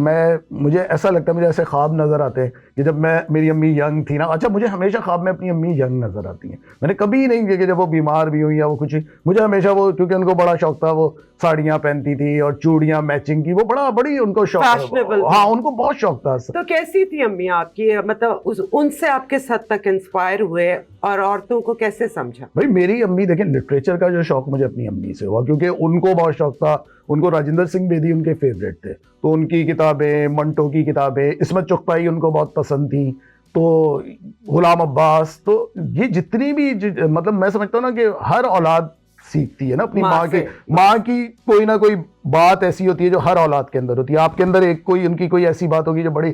मुझे ऐसा लगता है, मुझे ऐसे ख्वाब नज़र आते हैं कि जब मेरी अम्मी यंग थी ना। अच्छा, मुझे हमेशा ख्वाब में अपनी अम्मी यंग नज़र आती हैं। मैंने कभी नहीं किया कि जब वो बीमार भी हुई या वो कुछ, मुझे हमेशा वो, क्योंकि उनको बड़ा शौक था, वो साड़ियाँ पहनती थी और चूड़ियाँ मैचिंग की, वो बड़ी उनको शौक, हाँ उनको बहुत शौक था। तो कैसी थी अम्मी आपकी? मतलब उनसे आप किस हद तक इंस्पायर हुए और औरतों को कैसे समझा? भाई मेरी अम्मी देखें, लिटरेचर का जो शौक मुझे अपनी अम्मी से हुआ, क्योंकि उनको बहुत शौक था। उनको राजेंद्र सिंह बेदी उनके फेवरेट थे, तो उनकी किताबें, मंटो की किताबें, इस्मत चुगताई उनको बहुत पसंद थी, तो गुलाम अब्बास, तो ये जितनी भी मतलब मैं समझता हूँ ना कि हर औलाद सीखती है ना अपनी माँ की कोई ना कोई बात ऐसी होती है जो हर औलाद के अंदर होती है। आपके अंदर उनकी कोई ऐसी बात होगी जो बड़ी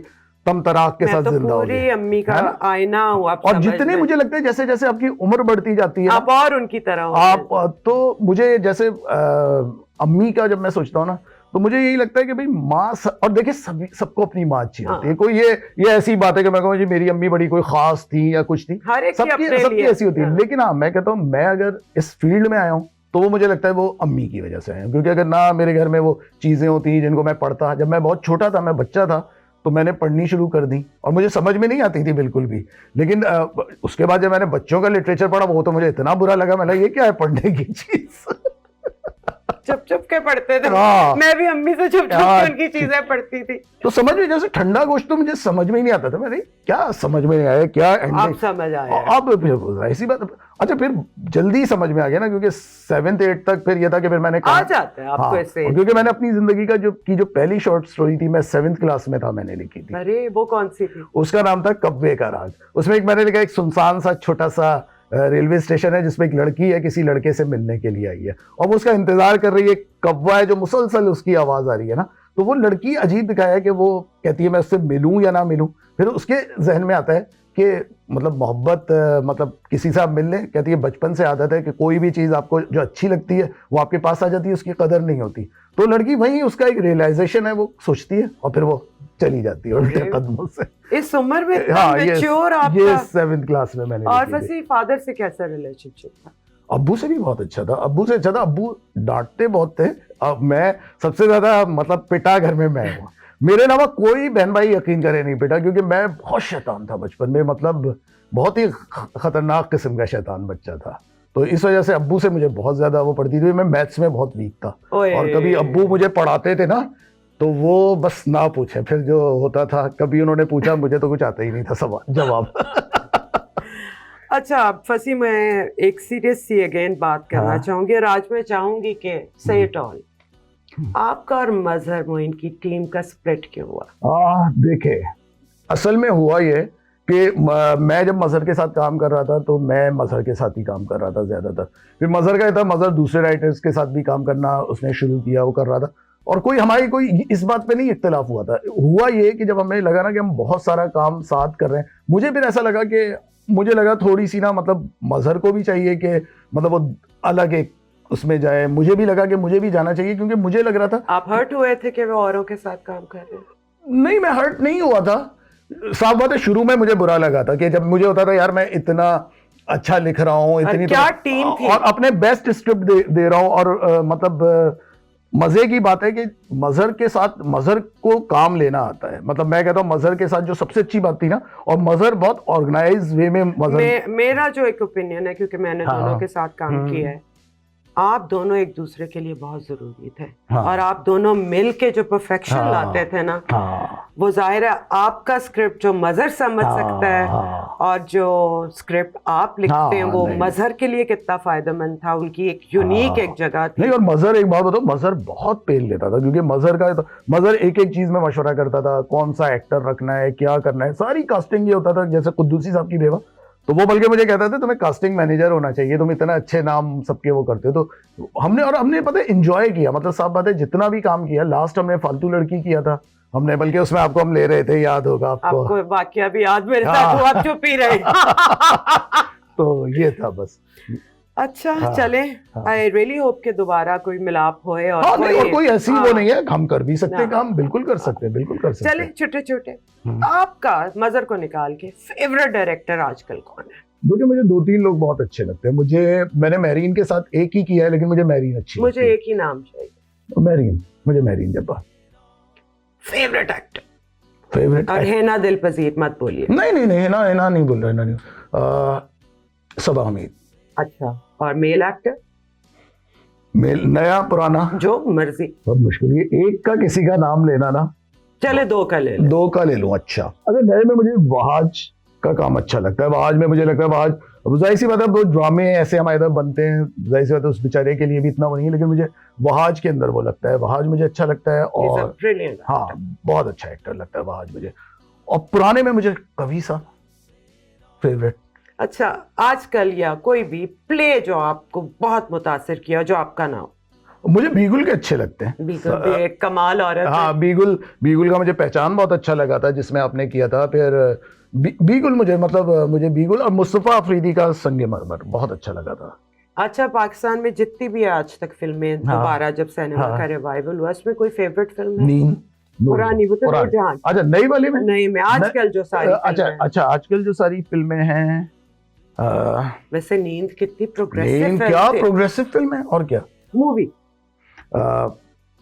तम तराक के साथ जिंदा होगी। अम्मी का आईना हूँ। और जितने मुझे लगता है जैसे जैसे आपकी उम्र बढ़ती जाती है, आप और उनकी तरह आप, तो मुझे जैसे अम्मी का जब मैं सोचता हूँ ना, तो मुझे यही लगता है कि भाई माँ, और देखिए सबको अपनी माँ अच्छी होती है। कोई ये ऐसी बात है कि मैं कहूँ जी मेरी अम्मी बड़ी कोई खास थी या कुछ थी, सबकी ऐसी होती है। लेकिन हाँ, मैं कहता हूँ मैं अगर इस फील्ड में आया हूँ तो वो मुझे लगता है वो अम्मी की वजह से आया हूँ, क्योंकि अगर ना मेरे घर में वो चीज़ें होती जिनको मैं पढ़ता, जब मैं बहुत छोटा था, मैं बच्चा था, तो मैंने पढ़नी शुरू कर दी और मुझे समझ में नहीं आती थी बिल्कुल भी। लेकिन उसके बाद जब मैंने बच्चों का लिटरेचर पढ़ा वो तो मुझे इतना बुरा लगा, मैंने ये क्या है पढ़ने की चीज। चुप चुप के पढ़ते थे। हाँ। मैं भी अम्मी से चुप चुप हाँ। के उनकी चीजें पढ़ती थी। तो समझ में, जैसे ठंडा गोश्त तो मुझे समझ में ही नहीं आता था, मैंने क्या समझ में नहीं आया क्या अब ending? समझ आया। अब फिर ऐसी बात। अच्छा फिर जल्दी समझ में आ गया ना, क्योंकि 7th 8th तक फिर ये था कि फिर मैंने आ जाता है आपको ऐसे। और क्योंकि मैंने अपनी जिंदगी का जो पहली शॉर्ट स्टोरी थी मैं 7th क्लास में था, मैंने लिखी थी। अरे वो कौन सी थी? उसका नाम था कब्बे का राज। उसमें एक मैंने लिखा, एक सुनसान सा छोटा सा रेलवे स्टेशन है जिसमें एक लड़की है किसी लड़के से मिलने के लिए आई है और वो उसका इंतजार कर रही है। कौवा है जो मुसलसल उसकी आवाज आ रही है ना, तो वो लड़की अजीब दिखाया है कि वो कहती है मैं उससे मिलूं या ना मिलूं। फिर उसके जहन में आता है कि मतलब मोहब्बत मतलब किसी से आप मिल लें, कहती है बचपन से आदत है कि कोई भी चीज़ आपको जो अच्छी लगती है वो आपके पास आ जाती है, उसकी कदर नहीं होती। तो लड़की वही उसका एक रियलाइजेशन है, वो सोचती है और फिर वो चली जाती है उल्टे कदमों से। इस उम्र में हाँ, मैच्योर ये आपका। 7th क्लास में मैंने और लिखी थी। फसी फादर से कैसा रिलेशनशिप था? अब्बू से भी बहुत अच्छा था, अब्बू से अच्छा था। अब्बू डांटते बहुत थे। अब मैं सबसे ज्यादा मतलब पिटा घर में मैं हुआ, मेरे अलावा कोई बहन भाई यकीन करे नहीं पिटा, क्योंकि मैं बहुत शैतान था बचपन में, मतलब बहुत ही खतरनाक किस्म का शैतान बच्चा था। तो इस वजह से अब्बू से मुझे बहुत ज्यादा वो पड़ती थी। मैं मैथ्स में बहुत वीक था और कभी अब्बू मुझे पढ़ाते थे ना तो वो बस ना पूछे, फिर जो होता था कभी उन्होंने पूछा मुझे तो कुछ आता ही नहीं था सवाल जवाब। अच्छा फसी, मैं एक सीरियस सी अगेन बात करना हाँ। चाहूंगी और आज मैं चाहूंगी कि से इट ऑल, आपका और मजहर मोइन की टीम का स्प्लिट क्यों हुआ? देखे असल में हुआ ये कि मैं जब मजहर के साथ काम कर रहा था तो मैं मजहर के साथ ही काम कर रहा था ज्यादातर। फिर मजहर का था, मजहर दूसरे राइटर्स के साथ भी काम करना उसने शुरू किया, वो कर रहा था और हमारी कोई इस बात पे नहीं इख्तिलाफ हुआ था। हुआ ये कि जब हमें लगा ना कि हम बहुत सारा काम साथ कर रहे हैं, मुझे फिर ऐसा लगा कि मुझे लगा थोड़ी सी ना मतलब मजहर को भी चाहिए कि मतलब वो अलग एक उसमें जाए, मुझे भी लगा कि मुझे भी जाना चाहिए, क्योंकि मुझे लग रहा था। आप हर्ट हुए थे कि वो औरों के साथ काम कर रहे हैं? नहीं, मैं हर्ट नहीं हुआ था। साफ बात है, शुरू में मुझे बुरा लगा था कि जब मुझे होता था यार मैं इतना अच्छा लिख रहा हूँ, इतनी क्या टीम थी और अपने बेस्ट स्क्रिप्ट दे रहा हूँ और मतलब मजे की बात है कि मजहर के साथ मजहर को काम लेना आता है। मतलब मैं कहता हूँ मजहर के साथ जो सबसे अच्छी बात थी ना, और मजहर बहुत ऑर्गेनाइज वे में मजहर मेरा जो एक ओपिनियन है, क्योंकि मैंने दोनों के साथ काम किया है, आप दोनों एक दूसरे के लिए बहुत जरूरी थे। और आप दोनों मिल के जो परफेक्शन लाते थे ना, वो जाहिर है आपका स्क्रिप्ट जो मजहर समझ सकता है और जो स्क्रिप्ट आप लिखते हैं वो मजहर के लिए कितना फायदेमंद था। उनकी एक यूनिक एक जगह थी। नहीं, और मजहर एक बात बताओ, मजहर बहुत पेल लेता था, क्योंकि मजहर एक एक चीज में मशवरा करता था, कौन सा एक्टर रखना है, क्या करना है, सारी कास्टिंग ये होता था। जैसे कुद्दूसी साहब की बेवा, तो वो बल्कि मुझे कहता था तुम्हें कास्टिंग मैनेजर होना चाहिए, तुम इतना अच्छे नाम सबके वो करते हो। तो हमने पता है एंजॉय किया, मतलब साफ बात है जितना भी काम किया। लास्ट हमने फालतू लड़की किया था हमने, बल्कि उसमें आपको हम ले रहे थे, याद होगा आपको वाकया भी याद मेरे साथ हुआ, आप चुप ही रहे। तो ये था बस। अच्छा चले, आई रियली होप के दोबारा कोई मिलाप होए और कोई ऐसी वो नहीं है, हम कर भी सकते काम, बिल्कुल कर सकते हैं, बिल्कुल कर सकते हैं। चले छोटे छोटे, आपका मजहर को निकाल के फेवरेट डायरेक्टर आजकल कौन है? देखिए मुझे 2-3 लोग बहुत अच्छे लगते हैं। मैंने मैरीन के साथ एक ही किया है, लेकिन मुझे मैरीन अच्छी लगती है। मुझे एक ही नाम चाहिए, मुझे marine Jabbar favourite actor. Favourite और हेना दिलपजीर मत बोलिए। नहीं हेना नहीं बोल रहा, सबा हमीद। अच्छा, और मेल एक्टर? मेल नया पुराना जो मर्जी। बहुत मुश्किल है एक का किसी का नाम लेना ना। चले 2 का ले लो। 2 का ले लूं। अच्छा, अगर नए में मुझे वहाज का काम अच्छा लगता है। वहाज में मुझे लगता है जाहिर सी बात है, वो ड्रामे ऐसे हमारे इधर बनते हैं, जाहिर सी बात है उस बेचारे के लिए भी इतना वो नहीं है, लेकिन मुझे वहाज के अंदर वो लगता है, वहाज मुझे अच्छा लगता है। और हाँ, बहुत अच्छा एक्टर लगता है वहाज मुझे। और पुराने में मुझे कवि साहब फेवरेट। अच्छा, आजकल या कोई भी प्ले जो आपको बहुत मुतासिर किया, जो आपका नाम? मुझे बीगुल के अच्छे लगते हैं। बीगुल भी एक कमाल औरत है। हाँ, बीगुल का मुझे पहचान बहुत अच्छा लगा था जिसमें आपने किया था। फिर बीगुल मुझे बीगुल और मुस्तफा अफरीदी का संगे मरमर बहुत अच्छा लगा था। अच्छा, पाकिस्तान में जितनी भी आज तक फिल्में दोबारा जब सिनेमा का रिवाइवल हुआ, उसमें कोई फेवरेट फिल्म है? नींद पुरानी, वो तो नूरजहां। अच्छा, नई वाली में नहीं, मैं आजकल जो सारी अच्छा आजकल जो सारी फिल्में हैं, वैसे नींद कितनी प्रोग्रेसिव नींद क्या प्रोग्रेसिव फिल्म है। और क्या मूवी?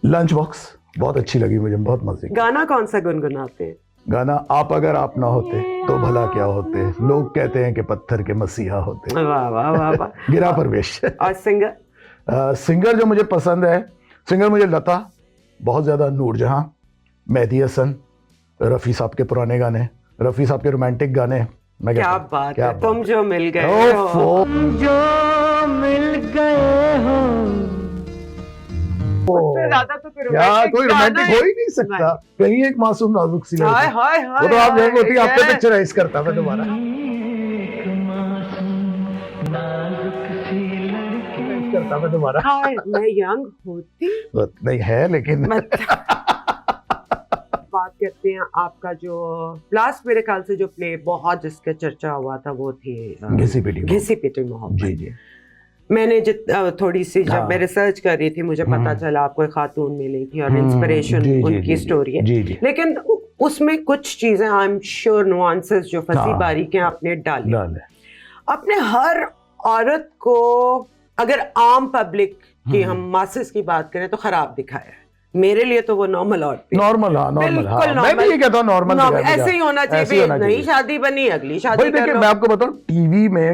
लंच बॉक्स बहुत अच्छी लगी मुझे, बहुत मजे की। गाना कौन सा गुनगुनाते हैं? गाना आप अगर आप ना होते तो भला क्या होते, लोग कहते हैं कि पत्थर के मसीहा होते। वाह वाह वाह वाह। गिरा परवेश। और सिंगर? सिंगर जो मुझे पसंद है, सिंगर मुझे लता बहुत ज़्यादा, नूरजहां, मेहदी हसन, रफ़ी साहब के पुराने गाने, रफ़ी साहब के रोमांटिक गाने। मैं क्या कहता हूँ, बात क्या है, तुम जो मिल गए ओफ, हो। ओफ। उससे ज्यादा तो फिर क्या romantic कोई गाना रोमांटिक है। हो ही नहीं सकता, कहीं एक मासूम नाजुक सी हाय लड़की। हाय हाय। वो तो आप हाय, होती आप पे हाय। पिक्चराइज करता मैं दोबारा करता मैं दोबारा। हाय, मैं यंग होती। नहीं है लेकिन बात करते हैं आपका जो लास्ट मेरे ख्याल से जो प्ले बहुत जिसका चर्चा हुआ था वो थी घिसी पिटी घिसी पिटी मोहब्बत। जी जी। मैंने थोड़ी सी जब हाँ। मैं रिसर्च कर रही थी मुझे पता चला आपको एक खातून मिली थी और इंस्पिरेशन जी, जी, उनकी जी, स्टोरी है। जी जी लेकिन उसमें कुछ चीजें आई एम श्योर नुआंसेस जो फंसी हाँ। बारीकियां आपने डाली। डाल है। अपने हर औरत को अगर आम पब्लिक की हम मासेस की बात करें तो खराब दिखाया है। मेरे लिए तो वो नॉर्मल औरत थी। नॉर्मल, हाँ नॉर्मल, हाँ बिल्कुल मैं भी ये कहता हूँ नॉर्मल ऐसे ही होना चाहिए। नई शादी बनी अगली शादी भाई कर देखिए लो। मैं आपको बताऊं,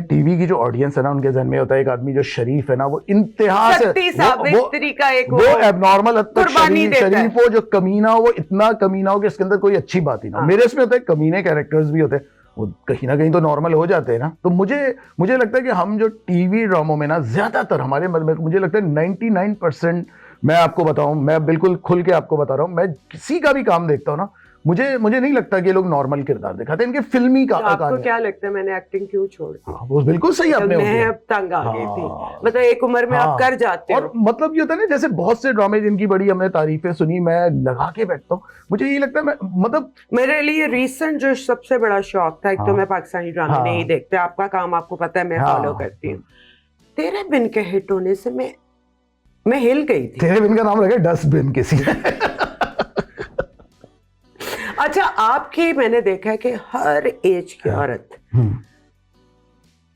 टीवी की जो ऑडियंस है ना, उनके जहन में होता है एक आदमी जो शरीफ है ना, वो इंतहा से सती सावित्री का एक वो एबनॉर्मल हद तक कुर्बानी देता है। शरीफ हो, जो कमीना हो वो इतना कमीना हो कि इसके अंदर कोई अच्छी बात ही ना। हाँ। मेरे इसमें होता है कमीने कैरेक्टर्स भी होते हैं, वो कहीं ना कहीं तो नॉर्मल हो जाते हैं ना। तो मुझे लगता है कि हम जो टीवी ड्रामों में ना ज्यादातर हमारे मुझे लगता है 99% मैं आपको बताऊं, मैं बिल्कुल खुल के आपको बता रहा हूं, मैं किसी का भी काम देखता हूं ना, मुझे नहीं लगता कि ये लोग नॉर्मल किरदार दिखाते हैं, इनके फिल्मी का तो आपको क्या लगता है मैंने एक्टिंग क्यों छोड़ दी? हाँ, वो बिल्कुल सही आपने तो हो मैं गया। अब तंग आ गई थी। हाँ। मतलब एक उम्र में आप हाँ। कर जाते और हो। मतलब ये होता है ना, जैसे बहुत से ड्रामे जिनकी बड़ी हमने तारीफें सुनी, मैं लगा के बैठता हूँ, मुझे ये लगता है मैं मतलब मेरे लिए रिसेंट जो सबसे बड़ा शौक था, एक तो हाँ। मैं पाकिस्तानी ड्रामे हाँ। नहीं देखते, आपका काम आपको पता है मैं हाँ। फॉलो करती हूँ। तेरे बिन के हिट होने से मैं हिल गई थी। तेरे बिन का नाम रखे डस्टबिन किसी ने। अच्छा, आपकी मैंने देखा है कि हर एज की औरत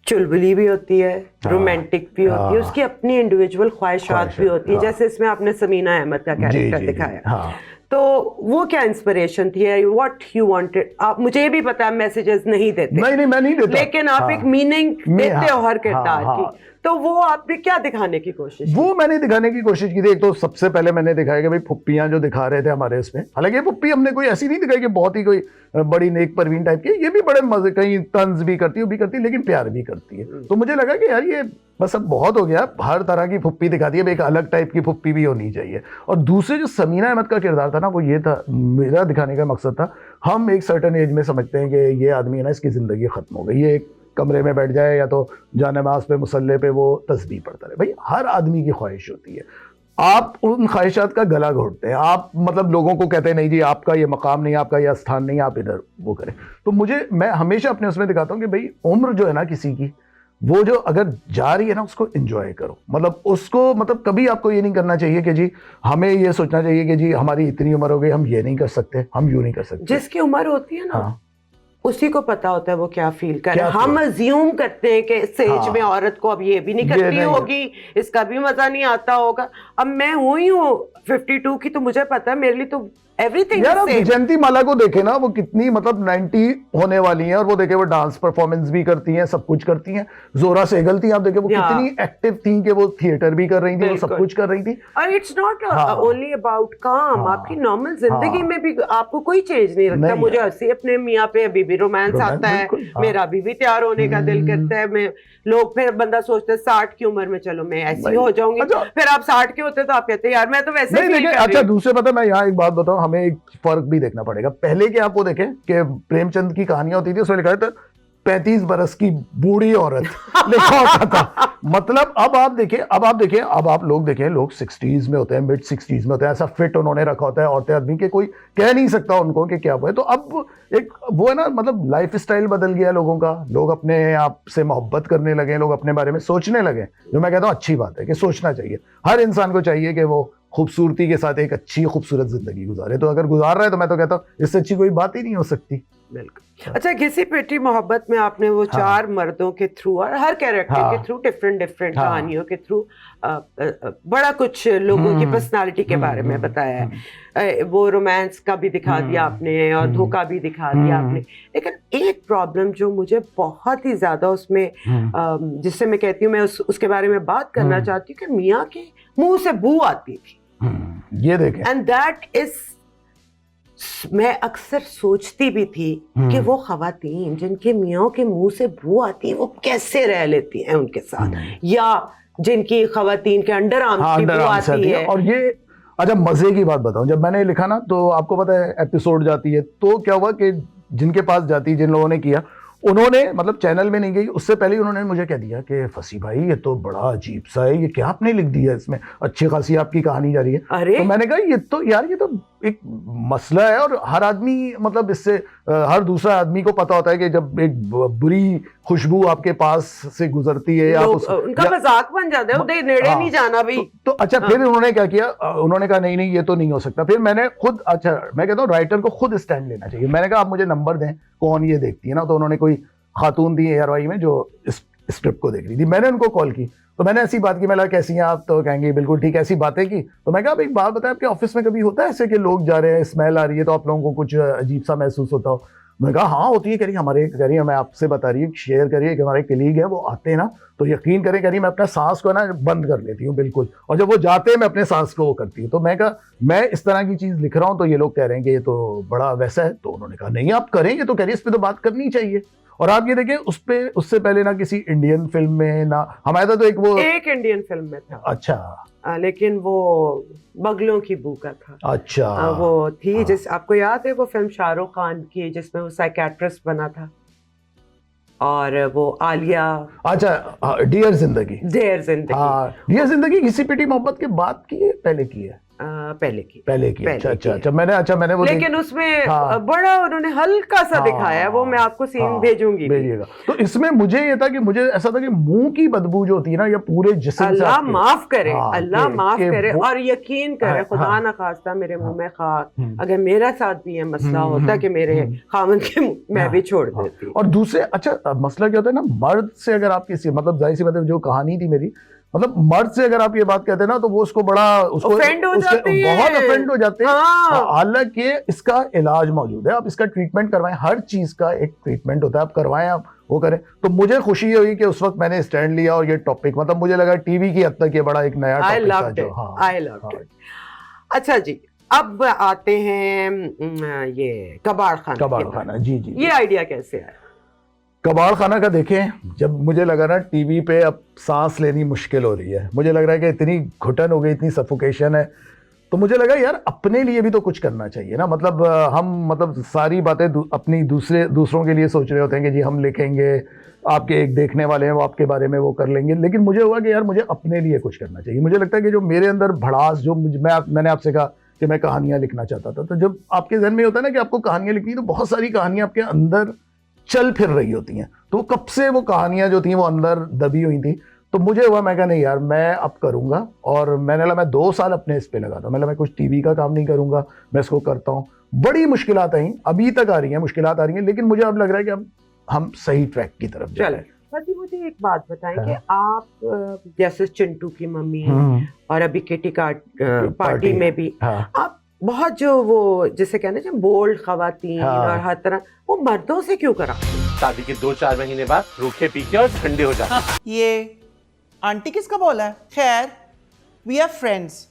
चुलबुली भी होती है, रोमांटिक भी होती है, उसकी अपनी इंडिविजुअल ख्वाहिशात भी होती है। जैसे इसमें आपने समीना अहमद का कैरेक्टर दिखाया। हाँ। तो वो क्या इंस्पिरेशन थी? What you wanted? आप मुझे भी पता है मैसेजेस नहीं देते, नहीं मैं नहीं देता, लेकिन आप एक मीनिंग देते हो हर किरदार की। तो वो आपने क्या दिखाने की कोशिश की? वो मैंने दिखाने की कोशिश की थी। एक तो सबसे पहले मैंने दिखाया कि भाई फुप्पियां जो दिखा रहे थे हमारे इसमें, हालांकि फुप्पी हमने कोई ऐसी नहीं दिखाई कि बहुत ही कोई बड़ी नेक परवीन टाइप की, ये भी बड़े मजे, कहीं तंज भी करती है लेकिन प्यार भी करती है। तो मुझे लगा कि यार ये बस अब बहुत हो गया, हर तरह की फुप्पी दिखाती है, एक अलग टाइप की फुप्पी भी होनी चाहिए। और दूसरे जो समीना अहमद का किरदार था ना, वो ये था, मेरा दिखाने का मकसद था, हम एक सर्टेन एज में समझते हैं कि ये आदमी है ना, इसकी जिंदगी खत्म हो गई, ये एक कमरे में बैठ जाए या तो जानमाज पे मुसल्ले पे वो तस्बीह पढ़ता रहे। भाई हर आदमी की ख्वाहिश होती है, आप उन ख्वाहिशात का गला घोटते हैं, आप मतलब लोगों को कहते हैं नहीं जी आपका ये मकाम नहीं, आपका ये स्थान नहीं, आप इधर वो करें। तो मैं हमेशा अपने उसमें दिखाता हूँ कि भाई उम्र जो है ना किसी की, वो जो अगर जा रही है ना, उसको एंजॉय करो। मतलब उसको मतलब कभी आपको ये नहीं करना चाहिए कि जी हमें ये सोचना चाहिए कि जी हमारी इतनी उम्र हो गई, हम ये नहीं कर सकते, हम यूं नहीं कर सकते। जिसकी उम्र होती है ना, हाँ। उसी को पता होता है वो क्या फील करे। क्या हम अज्यूम करते हैं कि इस एज हाँ। में औरत को अब ये भी नहीं करती नहीं। होगी, इसका भी मजा नहीं आता होगा। अब मैं हुई हूँ 52 की, तो मुझे पता है मेरे लिए तो एवरीथिंग यार आप जयंती माला को देखे ना, वो कितनी मतलब 90 होने वाली हैं, और वो देखे वो डांस परफॉर्मेंस भी करती हैं, सब कुछ करती हैं। जोरा सहगल थी, आप देखे वो कितनी एक्टिव थी कि वो थिएटर भी कर रही थी, वो सब कुछ कर रही थी। और इट्स नॉट हाँ। ओनली अबाउट काम, हाँ। आपकी नॉर्मल जिंदगी हाँ। में भी आपको कोई चेंज नहीं लगता। नहीं मुझे हंसी अपने मियाँ पे अभी भी रोमांस आता है, बिल्कुल, हाँ। मेरा अभी भी तैयार होने का दिल करता है। मैं लोग फिर बंदा सोचते 60 की उम्र में चलो मैं ऐसी हो जाऊंगी, अच्छा। फिर आप 60 के होते तो आप कहते यार मैं तो वैसे नहीं फील देखें। कर रही अच्छा हूँ। दूसरे पता, मैं यहाँ एक बात बताऊं, हमें एक फर्क भी देखना पड़ेगा। पहले के आप वो देखें कि प्रेमचंद की कहानियां होती थी, उसमें लिखा था 35 बरस की बूढ़ी औरत लिखा होता था। मतलब अब आप देखें, अब आप लोग देखें, लोग 60s में होते हैं, मिड 60s में होते हैं, ऐसा फिट उन्होंने रखा होता है औरतें आदमी के, कोई कह नहीं सकता उनको कि क्या वो है। तो अब एक वो है ना, मतलब लाइफ स्टाइल बदल गया लोगों का, लोग अपने आप से मोहब्बत करने लगे, लोग अपने बारे में सोचने लगे, जो मैं कहता हूँ अच्छी बात है कि सोचना चाहिए। हर इंसान को चाहिए कि वो खूबसूरती के साथ एक अच्छी खूबसूरत जिंदगी गुजारे। तो अगर गुजार रहा है तो मैं तो कहता हूँ इससे अच्छी कोई बात ही नहीं हो सकती। बिल्कुल। अच्छा, घिसी पिटी मोहब्बत में आपने वो हाँ। 4 मर्दों के थ्रू और हर कैरेक्टर हाँ। के थ्रू डिफरेंट हाँ। कहानियों के थ्रू बड़ा कुछ लोगों की पर्सनालिटी के बारे में बताया है। वो रोमांस का भी दिखा दिया आपने और धोखा भी दिखा दिया आपने, लेकिन एक प्रॉब्लम जो मुझे बहुत ही ज्यादा उसमें जिससे मैं कहती हूँ मैं उसके बारे में बात करना चाहती हूँ कि मियाँ के मुंह से बू आती थी। ये देखें, एंड दैट इज, मैं अक्सर सोचती भी थी कि वो खवातीन जिनके मियाँ के मुंह से बू आती है वो कैसे रह लेती हैं उनके साथ, या जिनकी खवातीन के अंडर आर्म्स की बू आती है। और ये अच्छा मजे की बात बताऊं, जब मैंने लिखा ना तो आपको पता है एपिसोड जाती है तो क्या हुआ कि जिनके पास जाती, जिन लोगों ने किया, उन्होंने मतलब चैनल में नहीं गई, उससे पहले ही उन्होंने मुझे कह दिया कि फसी भाई ये तो बड़ा अजीब सा है, ये क्या आपने लिख दिया, इसमें अच्छी खासी आपकी कहानी जा रही है। अरे तो मैंने कहा ये तो यार ये तो एक मसला है और हर आदमी मतलब इससे हर दूसरा आदमी को पता होता है कि जब एक बुरी खुशबू आपके पास से गुजरती है या उनका मजाक बन जाता है, उधर नेड़े नहीं जाना भाई। तो अच्छा फिर उन्होंने क्या किया, उन्होंने कहा नहीं नहीं ये तो नहीं हो सकता। फिर मैंने खुद, अच्छा मैं कहता हूँ राइटर को खुद स्टैंड लेना चाहिए। मैंने कहा आप मुझे नंबर दें कौन ये देखती है ना, तो उन्होंने कोई खातून थी एयरवाई में जो इस स्क्रिप्ट को देख रही थी, मैंने उनको कॉल की तो मैंने ऐसी बात की, मैं लगा कैसी हैं आप, तो कहेंगे बिल्कुल ठीक, ऐसी बातें की। तो मैं कहा आप एक बात बताएं, आपके ऑफिस में कभी होता है ऐसे कि लोग जा रहे हैं, स्मेल आ रही है तो आप लोगों को कुछ अजीब सा महसूस होता हो? मैं कहा हाँ होती है। कह रही है मैं आपसे बता रही हूँ, शेयर करिए कि हमारे कलीग है वो आते हैं ना तो यकीन करें, कह रही मैं अपना सांस को ना बंद कर लेती हूँ बिल्कुल, और जब वो जाते हैं मैं अपने सांस को वो करती हूँ। तो मैं कहा मैं इस तरह की चीज लिख रहा हूँ तो ये लोग कह रहे हैं कि ये तो बड़ा वैसा है। तो उन्होंने कहा नहीं आप करेंगे तो कह रही इस पर तो बात करनी चाहिए। और आप ये देखें उस पे उससे पहले ना किसी इंडियन फिल्म में ना हमारा था, तो एक इंडियन फिल्म में था। अच्छा लेकिन वो बगलों की बू का था। अच्छा वो थी जिस, आपको याद है वो फिल्म शाहरुख खान की जिसमें वो साइकेट्रिस्ट बना था और वो आलिया, अच्छा डियर जिंदगी, डियर जिंदगी। हाँ डियर जिंदगी घिसी पिटी मोहब्बत के बाद की है पहले की है? पहले की। अच्छा मैंने वो लेकिन उसमें हाँ, बड़ा उन्होंने हल्का सा दिखाया है, वो मैं आपको सीन भेजूंगी। भेजिएगा। तो इसमें मुझे ये था कि मुझे ऐसा था कि मुंह की बदबू जो होती है ना या पूरे जिस्म से अल्लाह आपके, माफ करे, हाँ, अल्लाह माफ करे। और यकीन करे हाँ, खुदा ना खास्ता मेरे मुंह में खाक, अगर मेरा साथ भी ये मसला होता कि मेरे खामन के मुंह मैं भी छोड़ देती। और दूसरे अच्छा मसला क्या होता है ना, मर्द से अगर आप किसी मतलब जाहिर सी बात है जो कहानी थी मेरी, मतलब मर्द से अगर आप ये बात कहते हैं ना तो वो उसको बड़ा ऑफेंड हो जाते हैं, बहुत ऑफेंड हो जाते हैं। हाँ। हालांकि इसका इलाज मौजूद है, आप इसका ट्रीटमेंट करवाएं, हर चीज का एक ट्रीटमेंट होता है, आप करवाएं, आप वो करें। तो मुझे खुशी हुई कि उस वक्त मैंने स्टैंड लिया और ये टॉपिक मतलब मुझे लगा टीवी की हद तक ये बड़ा एक नया टॉपिक था जो आई लव्ड इट। अच्छा जी, अब आते हैं ये कबाड़ खाना। जी ये आइडिया कैसे आया? कबाड़ खाना का देखें, जब मुझे लगा ना टीवी पे अब सांस लेनी मुश्किल हो रही है, मुझे लग रहा है कि इतनी घुटन हो गई, इतनी सफोकेशन है, तो मुझे लगा यार अपने लिए भी तो कुछ करना चाहिए ना। मतलब हम मतलब सारी बातें अपनी दूसरों के लिए सोच रहे होते हैं कि जी हम लिखेंगे, आपके एक देखने वाले हैं वो आपके बारे में वो कर लेंगे, लेकिन मुझे हुआ कि यार मुझे अपने लिए कुछ करना चाहिए। मुझे लगता है कि जो मेरे अंदर भड़ास, जो मैंने आपसे कहा कि मैं कहानियाँ लिखना चाहता था, तो जब आपके जहन में होता है ना कि आपको कहानियाँ लिखनी, तो बहुत सारी कहानियाँ आपके अंदर चल फिर रही होती हैं, तो कब से वो कहानियां जो थी वो अंदर दबी हुई थी। तो मुझे हुआ, मैं कहा नहीं यार मैं अब करूंगा, और मैंने मैं 2 साल अपने इस पे लगा था। मैं कुछ टीवी का काम नहीं करूंगा, मैं इसको करता हूँ। बड़ी मुश्किलात आई, अभी तक आ रही हैं मुश्किलात आ रही हैं, लेकिन मुझे अब लग रहा है कि अब हम सही ट्रैक की तरफ जा रहे हैं। जी मुझे एक बात बताएं कि आप जैसे चिंटू की मम्मी और अभी किटी पार्टी में भी आप बहुत जो वो जिसे कहना चाहिए बोल्ड खवातीन और हर तरह, वो मर्दों से क्यों करा? शादी के 2-4 महीने बाद रूखे पीके और ठंडे हो जाते। ये आंटी किसका बोला है? खैर वी आर फ्रेंड्स,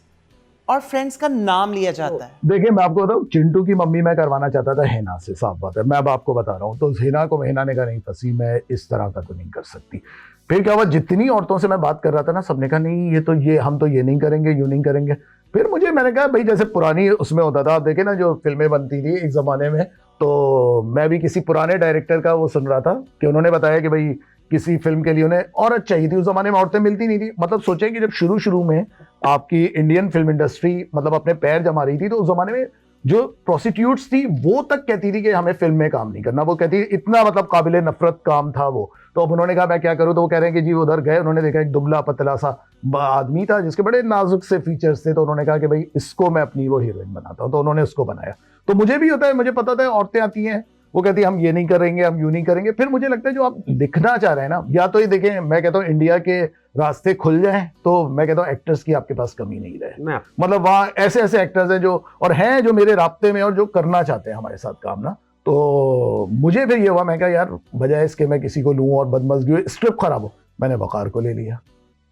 और फ्रेंड्स का नाम लिया जाता है। देखिए मैं आपको बताऊं, चिंटू की मम्मी मैं करवाना चाहता था हिना से, साफ बात है, मैं अब आपको बता रहा हूँ। तो हिना को हिना ने कहा नहीं फंसी, मैं इस तरह का तो नहीं कर सकती। फिर क्या हुआ, जितनी औरतों से मैं बात कर रहा था ना, सबने कहा नहीं ये हम तो ये नहीं करेंगे, यूं नहीं करेंगे। फिर मैंने कहा भाई जैसे पुरानी उसमें होता था, आप देखे ना जो फिल्में बनती थी एक जमाने में, तो मैं भी किसी पुराने डायरेक्टर का वो सुन रहा था कि उन्होंने बताया कि भाई किसी फिल्म के लिए उन्हें औरत चाहिए थी। उस जमाने में औरतें मिलती नहीं थी। मतलब सोचें कि जब शुरू में आपकी इंडियन फिल्म इंडस्ट्री मतलब अपने पैर जमा रही थी, तो उस जमाने में जो प्रोस्टिट्यूट्स थी वो तक कहती थी कि हमें फिल्म में काम नहीं करना। वो कहती इतना मतलब काबिले नफरत काम था वो। तो अब उन्होंने कहा मैं क्या करूं, तो वो कह रहे हैं कि जी उधर गए, उन्होंने देखा एक दुबला पतला सा आदमी था जिसके बड़े नाजुक से फीचर्स थे, तो उन्होंने कहा कि भाई इसको मैं अपनी वो हीरोइन बनाता हूं, तो उन्होंने उसको बनाया। तो मुझे भी होता है, मुझे पता था औरतें आती हैं वो कहती है हम ये नहीं करेंगे, हम यूं नहीं करेंगे। फिर मुझे लगता है जो आप लिखना चाह रहे हैं ना, या तो ये देखें, मैं कहता हूँ इंडिया के रास्ते खुल जाएं, तो मैं कहता हूँ एक्टर्स की आपके पास कमी नहीं रहे। मतलब वहाँ ऐसे ऐसे एक्टर्स हैं जो, और हैं जो मेरे राब्ते में और जो करना चाहते हैं हमारे साथ काम ना। तो मुझे फिर ये हुआ, मैं कहा यार बजाय इसके मैं किसी को लूँ और बदमज़गी स्क्रिप्ट खराब हो, मैंने वकार को ले लिया।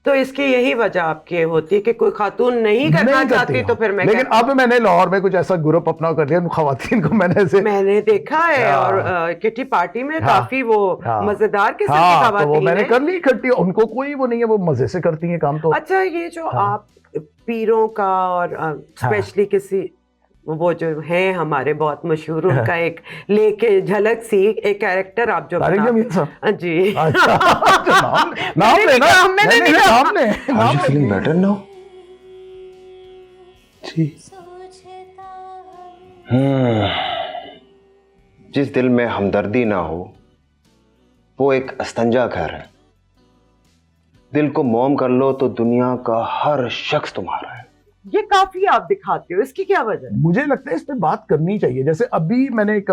तो इसकी यही वजह आपकी होती है कि कोई खातून नहीं करना चाहती, तो फिर मैं लेकिन अब मैंने लाहौर में कुछ ऐसा ग्रुप अपना कर लिया, उन खवातीन को मैंने देखा है। और किटी पार्टी में काफी वो मजेदार किस्म की खवातीन तो वो मैंने कर ली इकट्ठी, उनको कोई वो नहीं है, वो मजे से करती हैं काम। तो अच्छा, ये जो आप पीरों का और स्पेशली किसी वो जो है हमारे बहुत मशहूर, उनका एक लेके झलक सी एक कैरेक्टर आप जो जी नाम फीलिंग बेटर नाउ? जी। जिस दिल में हमदर्दी ना हो वो एक अस्तंजा घर है। दिल को मोम कर लो तो दुनिया का हर शख्स तुम्हारा है। ये काफी आप दिखाते हो, इसकी क्या वजह है? मुझे लगता है इस पे बात करनी चाहिए। जैसे अभी मैंने एक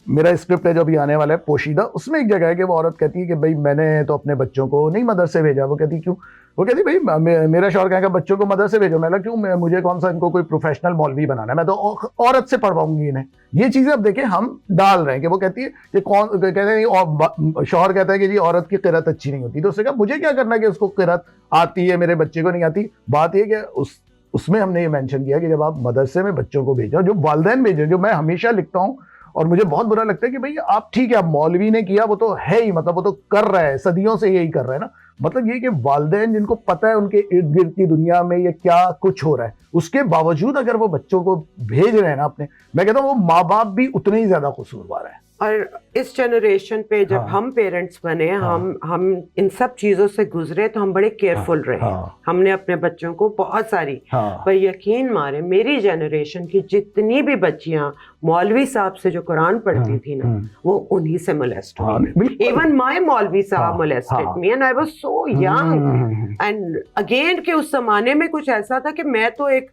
मेरा स्क्रिप्ट है जो अभी आने वाला है पोशीदा, उसमें एक जगह है कि वो औरत कहती है कि भाई मैंने तो अपने बच्चों को नहीं मदरसे भेजा। वो कहती क्यों? वो कहती भाई मेरा शौहर कहेगा बच्चों को मदरसे भेजो। मैं क्यों, मुझे कौन सा इनको कोई प्रोफेशनल मौलवी बनाना है, मैं तो औरत से पढ़वाऊंगी इन्हें। ये चीजें अब देखें हम डाल रहे हैं कि वो कहती है कि कौन कहते हैं, शौहर कहता है कि जी औरत की किरात अच्छी नहीं होती, तो उससे कहा मुझे क्या करना कि उसको किरात आती है, मेरे बच्चे को नहीं आती। बात यह कि उसमें हमने ये मेंशन किया कि जब आप मदरसे में बच्चों को भेजो, जो वालिदैन भेजें, जो मैं हमेशा लिखता हूँ और मुझे बहुत बुरा लगता है कि भाई आप ठीक है, आप मौलवी ने किया, वो तो है ही, मतलब वो तो कर रहा है, सदियों से यही कर रहा है ना। मतलब ये कि वालिदैन जिनको पता है उनके इर्द गिर्द की दुनिया में ये क्या कुछ हो रहा है, उसके बावजूद अगर वो बच्चों को भेज रहे हैं ना अपने, मैं कहता हूँ वो माँ बाप भी उतने ही ज्यादा कसूरवार है। और इस जनरेशन पे जब हम पेरेंट्स बने, हम इन सब चीजों से गुजरे, तो हम बड़े केयरफुल रहे। हमने अपने बच्चों को बहुत सारी, पर यकीन मारे मेरी जनरेशन की जितनी भी बच्चियां मौलवी साहब से जो कुरान पढ़ती थी ना, वो उन्हीं से मोलेस्ट हुई। इवन माय मौलवी साहब molested me and I was so young. And again के उस जमाने में कुछ ऐसा था कि मैं तो एक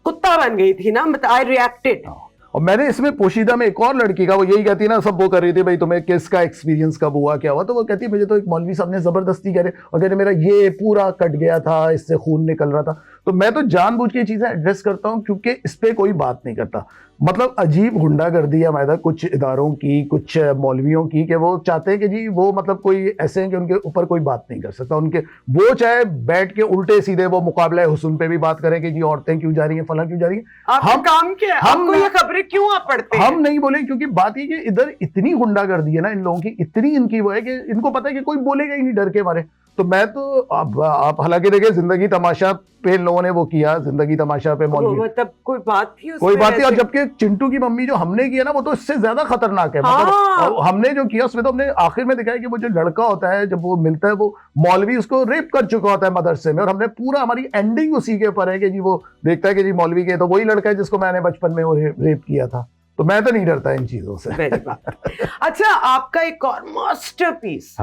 कुत्ता बन गई थी ना, आई रिएक्टेड। और मैंने इसमें पोशीदा में एक और लड़की का, वो यही कहती है ना, सब वो कर रही थी भाई तुम्हें किसका एक्सपीरियंस कब हुआ, क्या हुआ, तो वो कहती है मुझे तो एक मौलवी साहब ने जबरदस्ती करे और कहते मेरा ये पूरा कट गया था, इससे खून निकल रहा था। तो मैं तो जानबूझ के चीजें एड्रेस करता हूँ क्योंकि इस पे कोई बात नहीं करता। मतलब अजीब गुंडागर्दी है मैदा कुछ इदारों की, कुछ मौलवियों की, कि वो चाहते हैं कि जी वो मतलब कोई ऐसे हैं कि उनके ऊपर कोई बात नहीं कर सकता। उनके वो चाहे बैठ के उल्टे सीधे वो मुकाबला हुस्न पे भी बात करें कि जी औरतें क्यों जा रही हैं, फला क्यों जा रही हैं। हम काम क्या, हमको ये खबरें क्यों आप पढ़ते हैं? हम नहीं बोले क्योंकि बात ये कि इधर इतनी गुंडागर्दी है ना इन लोगों की, इतनी इनकी वो है कि इनको पता है कि कोई बोलेगा ही नहीं डर के मारे। तो मैं तो आप हालांकि देखे जिंदगी तमाशा पे लोगों ने वो किया, जिंदगी तमाशा पे मौलवी, मतलब कोई बात थी, कोई बात थी। और जबकि चिंटू की मम्मी जो हमने किया ना वो तो इससे ज्यादा खतरनाक है। मतलब हमने जो किया उसमें तो हमने आखिर में दिखाया कि वो जो लड़का होता है जब वो मिलता है, वो मौलवी उसको रेप कर चुका होता है मदरसे में, और हमने पूरा हमारी एंडिंग उसी के ऊपर है कि जी वो देखता है कि जी मौलवी के तो वही लड़का है जिसको मैंने बचपन में वो रेप किया था। तो मैं तो नहीं डरता इन चीजों से। अच्छा, आपका एक और मास्टरपीस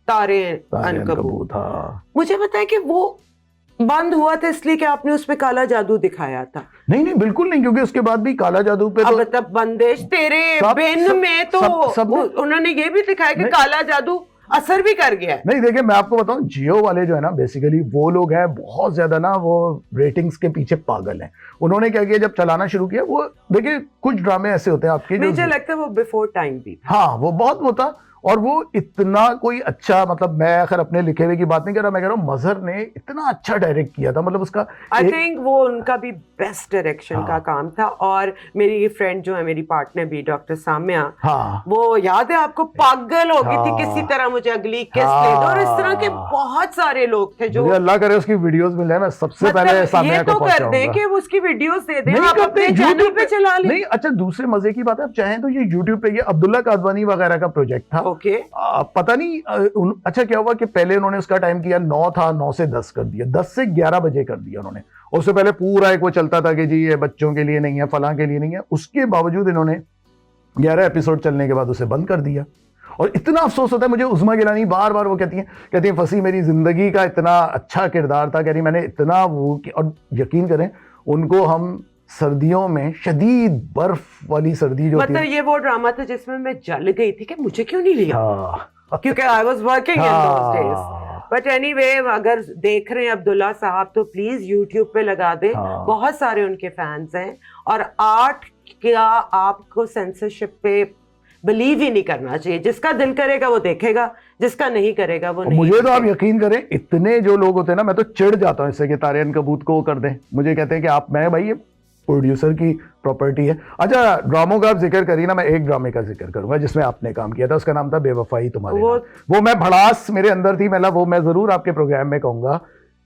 तारे अनकबूत, मुझे पता है कि वो बंद हुआ था इसलिए कि आपने उसमें काला जादू दिखाया था। नहीं बिल्कुल नहीं, क्योंकि उसके बाद भी काला जादू पे तो मतलब बंदिश तेरे बिन में तो उन्होंने ये भी दिखाया कि काला जादू असर भी कर गया है। नहीं देखिए मैं आपको बताऊं, जियो वाले जो है ना बेसिकली वो लोग हैं बहुत ज्यादा ना, वो रेटिंग्स के पीछे पागल हैं। उन्होंने क्या किया, जब चलाना शुरू किया, वो देखिए कुछ ड्रामे ऐसे होते हैं आपके, मुझे लगता है वो बिफोर टाइम भी था। हाँ वो बहुत वो था, और वो इतना कोई अच्छा, मतलब मैं आखिर अपने लिखे हुए की बात नहीं कर रहा, मैं कह रहा हूँ मजहर ने इतना अच्छा डायरेक्ट किया था, मतलब उसका आई थिंक वो उनका भी बेस्ट डायरेक्शन का काम था। और मेरी फ्रेंड जो है, मेरी पार्टनर भी डॉक्टर साम्या, वो याद है आपको, पागल हो गई थी किसी तरह मुझे अगली किस्त दे दो, और इस तरह के बहुत सारे लोग थे जो, अल्लाह करे उसकी वीडियोस मिल जाए, मैं सबसे पहले साम्या को कर दें कि उसकी वीडियोस दे दें, आप अपने चैनल पे चला लें। नहीं अच्छा, दूसरे मजे की बात है, आप चाहें तो ये यूट्यूब पे, ये अब्दुल्ला कादवानी वगैरह का प्रोजेक्ट था। पता नहीं अच्छा क्या हुआ कि पहले उन्होंने उसका टाइम किया 9 था, 9 से 10 कर दिया, 10 से 11 बजे कर दिया उन्होंने। उससे पहले पूरा एक वो चलता था कि जी ये बच्चों के लिए नहीं है, फलां के लिए नहीं है। उसके बावजूद इन्होंने 11 एपिसोड चलने के बाद उसे बंद कर दिया। और इतना अफसोस होता है मुझे, उज़मा गिलानी बार बार वो कहती हैं फसी मेरी जिंदगी का इतना अच्छा किरदार था, कह रही मैंने इतना वो, और यकीन करें उनको हम सर्दियों में शदीद बर्फ वाली सर्दी जो होती मतलब है। ये वो ड्रामा था जिसमें मैं जल गई थी कि मुझे क्यों नहीं लिया, हाँ क्योंकि I was working in those days. हाँ, बट एनीवे, अगर देख रहे हैं अब्दुल्ला साहब तो प्लीज यूट्यूब पे लगा दें, हाँ। बहुत सारे उनके फैंस हैं। और आर्ट का आपको सेंसरशिप पे बिलीव ही नहीं करना चाहिए, जिसका दिल करेगा वो देखेगा, जिसका नहीं करेगा वो नहीं मुझे तो आप देखेगा। यकीन करें, इतने जो लोग होते हैं ना, मैं तो चिढ़ जाता हूँ इससे कि तारियन कबूत को वो कर दें। मुझे कहते हैं कि आप, मैं भाई ये प्रोड्यूसर की प्रॉपर्टी है। अच्छा, ड्रामों का आप जिक्र करिए ना, मैं एक ड्रामे का जिक्र करूंगा जिसमें आपने काम किया था, उसका नाम था बेवफाई तुम्हारे नाम। वो मैं भड़ास मेरे अंदर थी, मतलब वो मैं जरूर आपके प्रोग्राम में कहूंगा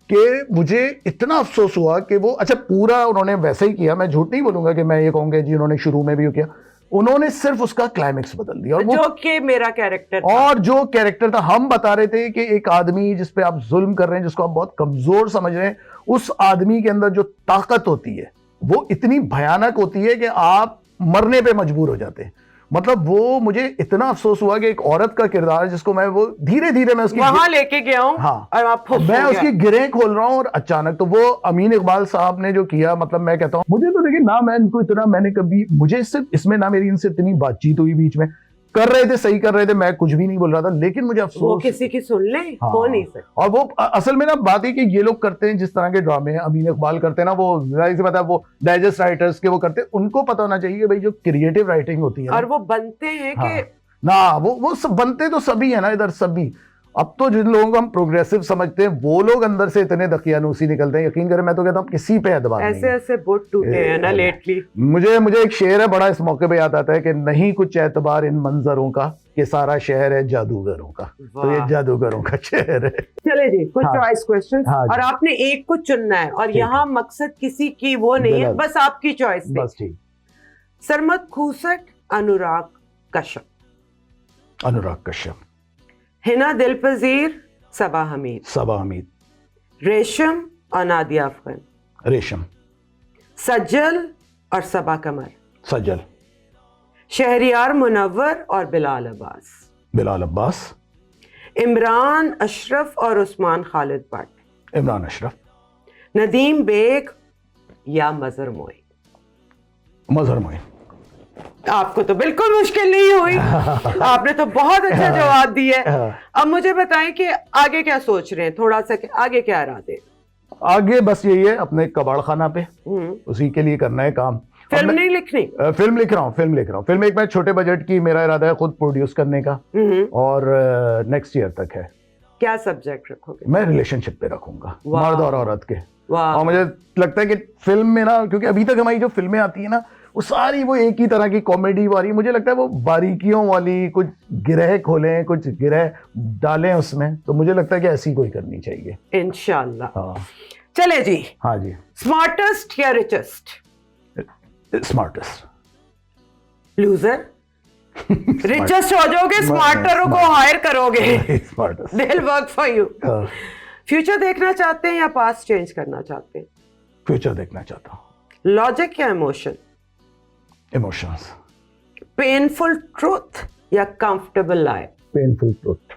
कि मुझे इतना अफसोस हुआ कि वो, अच्छा पूरा उन्होंने वैसे ही किया, मैं झूठ नहीं बोलूंगा कि मैं ये कहूंगा जी उन्होंने शुरू में भी किया, उन्होंने सिर्फ उसका क्लाइमेक्स बदल दिया। और वो जो कि मेरा कैरेक्टर था। और जो कैरेक्टर था, हम बता रहे थे कि एक आदमी जिस पे आप जुल्म कर रहे हैं, जिसको आप बहुत कमजोर समझ रहे हैं, उस आदमी के अंदर जो ताकत होती है वो इतनी भयानक होती है कि आप मरने पे मजबूर हो जाते हैं। मतलब वो, मुझे इतना अफसोस हुआ कि एक औरत का किरदार जिसको मैं वो धीरे धीरे मैं उसकी वहां लेके गया हूँ। हाँ, और आप खुश मैं हो गया। उसकी गिरें खोल रहा हूँ और अचानक तो वो अमीन इकबाल साहब ने जो किया, मतलब मैं कहता हूँ, मुझे तो देखिए ना, मैं इनको इतना, मैंने कभी, मुझे इससे, इसमें ना मेरी इनसे इतनी बातचीत हुई, बीच में कर रहे थे, सही कर रहे थे, मैं कुछ भी नहीं बोल रहा था, लेकिन मुझे वो अफसोस, किसी की सुन ले, हाँ। हो नहीं सकता। और वो असल में ना बात है कि ये लोग करते हैं जिस तरह के ड्रामे अमीन इकबाल करते हैं ना, वो जाहिर सी बात है, वो डाइजेस्ट राइटर्स के वो करते हैं, उनको पता होना चाहिए कि भाई जो क्रिएटिव राइटिंग होती है ना, और वो बनते हैं हाँ, कि ना वो सब बनते तो सभी है ना इधर, सभी। अब तो जिन लोगों को हम प्रोग्रेसिव समझते हैं वो लोग अंदर से इतने दकियानूसी निकलते हैं, यकीन करें, मैं तो कहता हूँ किसी पे एतबार नहीं ऐसे है। ऐसे बुट टूटे हैं ना लेटली। मुझे एक शेर है बड़ा, इस मौके पे याद आता है कि नहीं कुछ एतबार इन मंजरों का, कि सारा शहर है जादूगरों का। तो ये वाह। जादूगरों का शहर है। चले जी, कुछ हाँ। चॉइस क्वेश्चन, हाँ जी। और आपने एक को चुनना है, और ठीक यहाँ मकसद किसी की वो नहीं है, बिल्कुल। बस आपकी चॉइस है। बस ठीक। सरमद खूसट, अनुराग कश्यप, अनुराग कश्यप, हिना दिलपजीर, सबा हमीद, सबा हमीद, रेशम और नादिया अफगन, रेशम, सज्जल और सबा कमर, सज्जल, शहरियार मुनव्वर और बिलाल अब्बास, बिलाल अब्बास, इमरान अशरफ और उस्मान खालिद भट्ट, इमरान अशरफ, नदीम बेग या मजर मोइन। मजहर मोइन। आपको तो बिल्कुल मुश्किल नहीं हुई, आपने तो बहुत अच्छा जवाब दिया है। अब मुझे बताएं कि आगे क्या सोच रहे हैं, थोड़ा सा आगे क्या इरादे? आगे बस यही है, अपने कबाड़ खाना पे हम्म। उसी के लिए करना है काम। फिल्म अब मैं- नहीं लिखनी? फिल्म लिख रहा हूँ, फिल्म एक मैं छोटे बजट की, मेरा इरादा है खुद प्रोड्यूस करने का, और नेक्स्ट ईयर तक है। क्या सब्जेक्ट रखोगे? मैं रिलेशनशिप पे रखूंगा, वाह। मर्द और औरत के। वाह। और मुझे लगता है कि फिल्म में ना, क्योंकि अभी तक हमारी जो फिल्में आती है ना, वो सारी वो एक ही तरह की कॉमेडी वाली, मुझे लगता है वो बारीकियों वाली, कुछ गिरह खोलें, कुछ गिरह डालें उसमें, तो मुझे लगता है कि ऐसी कोई करनी चाहिए। इंशाल्लाह। हाँ। चले जी, हाँ जी। स्मार्टेस्ट या रिचेस्ट? स्मार्टेस्ट। लूजर। रिचेस्ट हो जाओगे, स्मार्टरों को हायर करोगे। स्मार्टेस्ट। दिल वर्क फॉर यू। फ्यूचर देखना चाहते हैं या पास्ट चेंज करना चाहते हैं? फ्यूचर देखना चाहता हूँ। लॉजिक या इमोशन? इमोशंस। पेनफुल ट्रूथ या कंफर्टेबल लाई? Painful truth.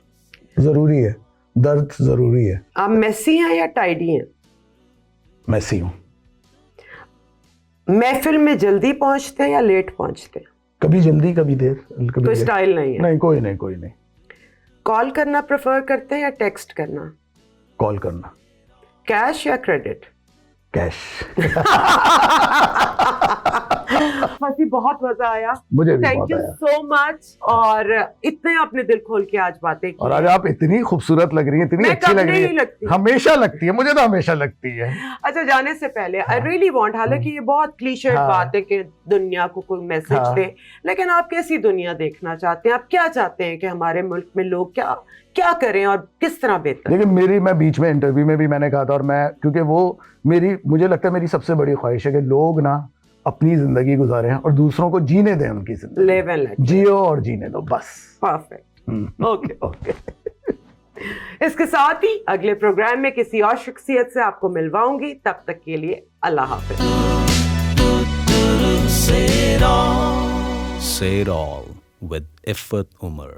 जरूरी है, दर्द जरूरी है। आप मेसी हैं या टाइडी हैं? मैसी हूँ। महफिल में जल्दी पहुंचते हैं या लेट पहुंचते हैं? कभी जल्दी, कभी देर, कभी कोई देर। स्टाइल नहीं है? नहीं, कोई नहीं। कॉल करना प्रेफर करते हैं या टेक्स्ट करना? कॉल करना। कैश या क्रेडिट? कैश। फसी, बहुत मजा आया। मुझे भी थैंक बहुत यू आया। So much. और इतने आपने दिल खोल के आज बातें की। और आज आप इतनी खूबसूरत लग रही हैं, इतनी मैं अच्छी कब लग रही नहीं है। लगती। हमेशा लगती है, मुझे तो हमेशा लगती है। अच्छा, जाने से पहले आई रियली वांट, हालांकि ये बहुत क्लीशर्ड हाँ। बात है कि दुनिया को कोई मैसेज हाँ। दे, लेकिन आप कैसी दुनिया देखना चाहते हैं? आप क्या चाहते हैं कि हमारे मुल्क में लोग क्या करें और किस तरह बेहतर? लेकिन मैं बीच में इंटरव्यू में भी मैंने कहा था, और मैं, क्योंकि वो मुझे लगता है मेरी सबसे बड़ी ख्वाहिश है कि लोग ना अपनी जिंदगी गुजारें और दूसरों को जीने दें उनकी जिंदगी। Live and let. जियो और जीने दो, बस। परफेक्ट। ओके। ओके। इसके साथ ही अगले प्रोग्राम में किसी और शख्सियत से आपको मिलवाऊंगी। तब तक के लिए अल्लाह हाफिज। Say it all with Iffat Umar.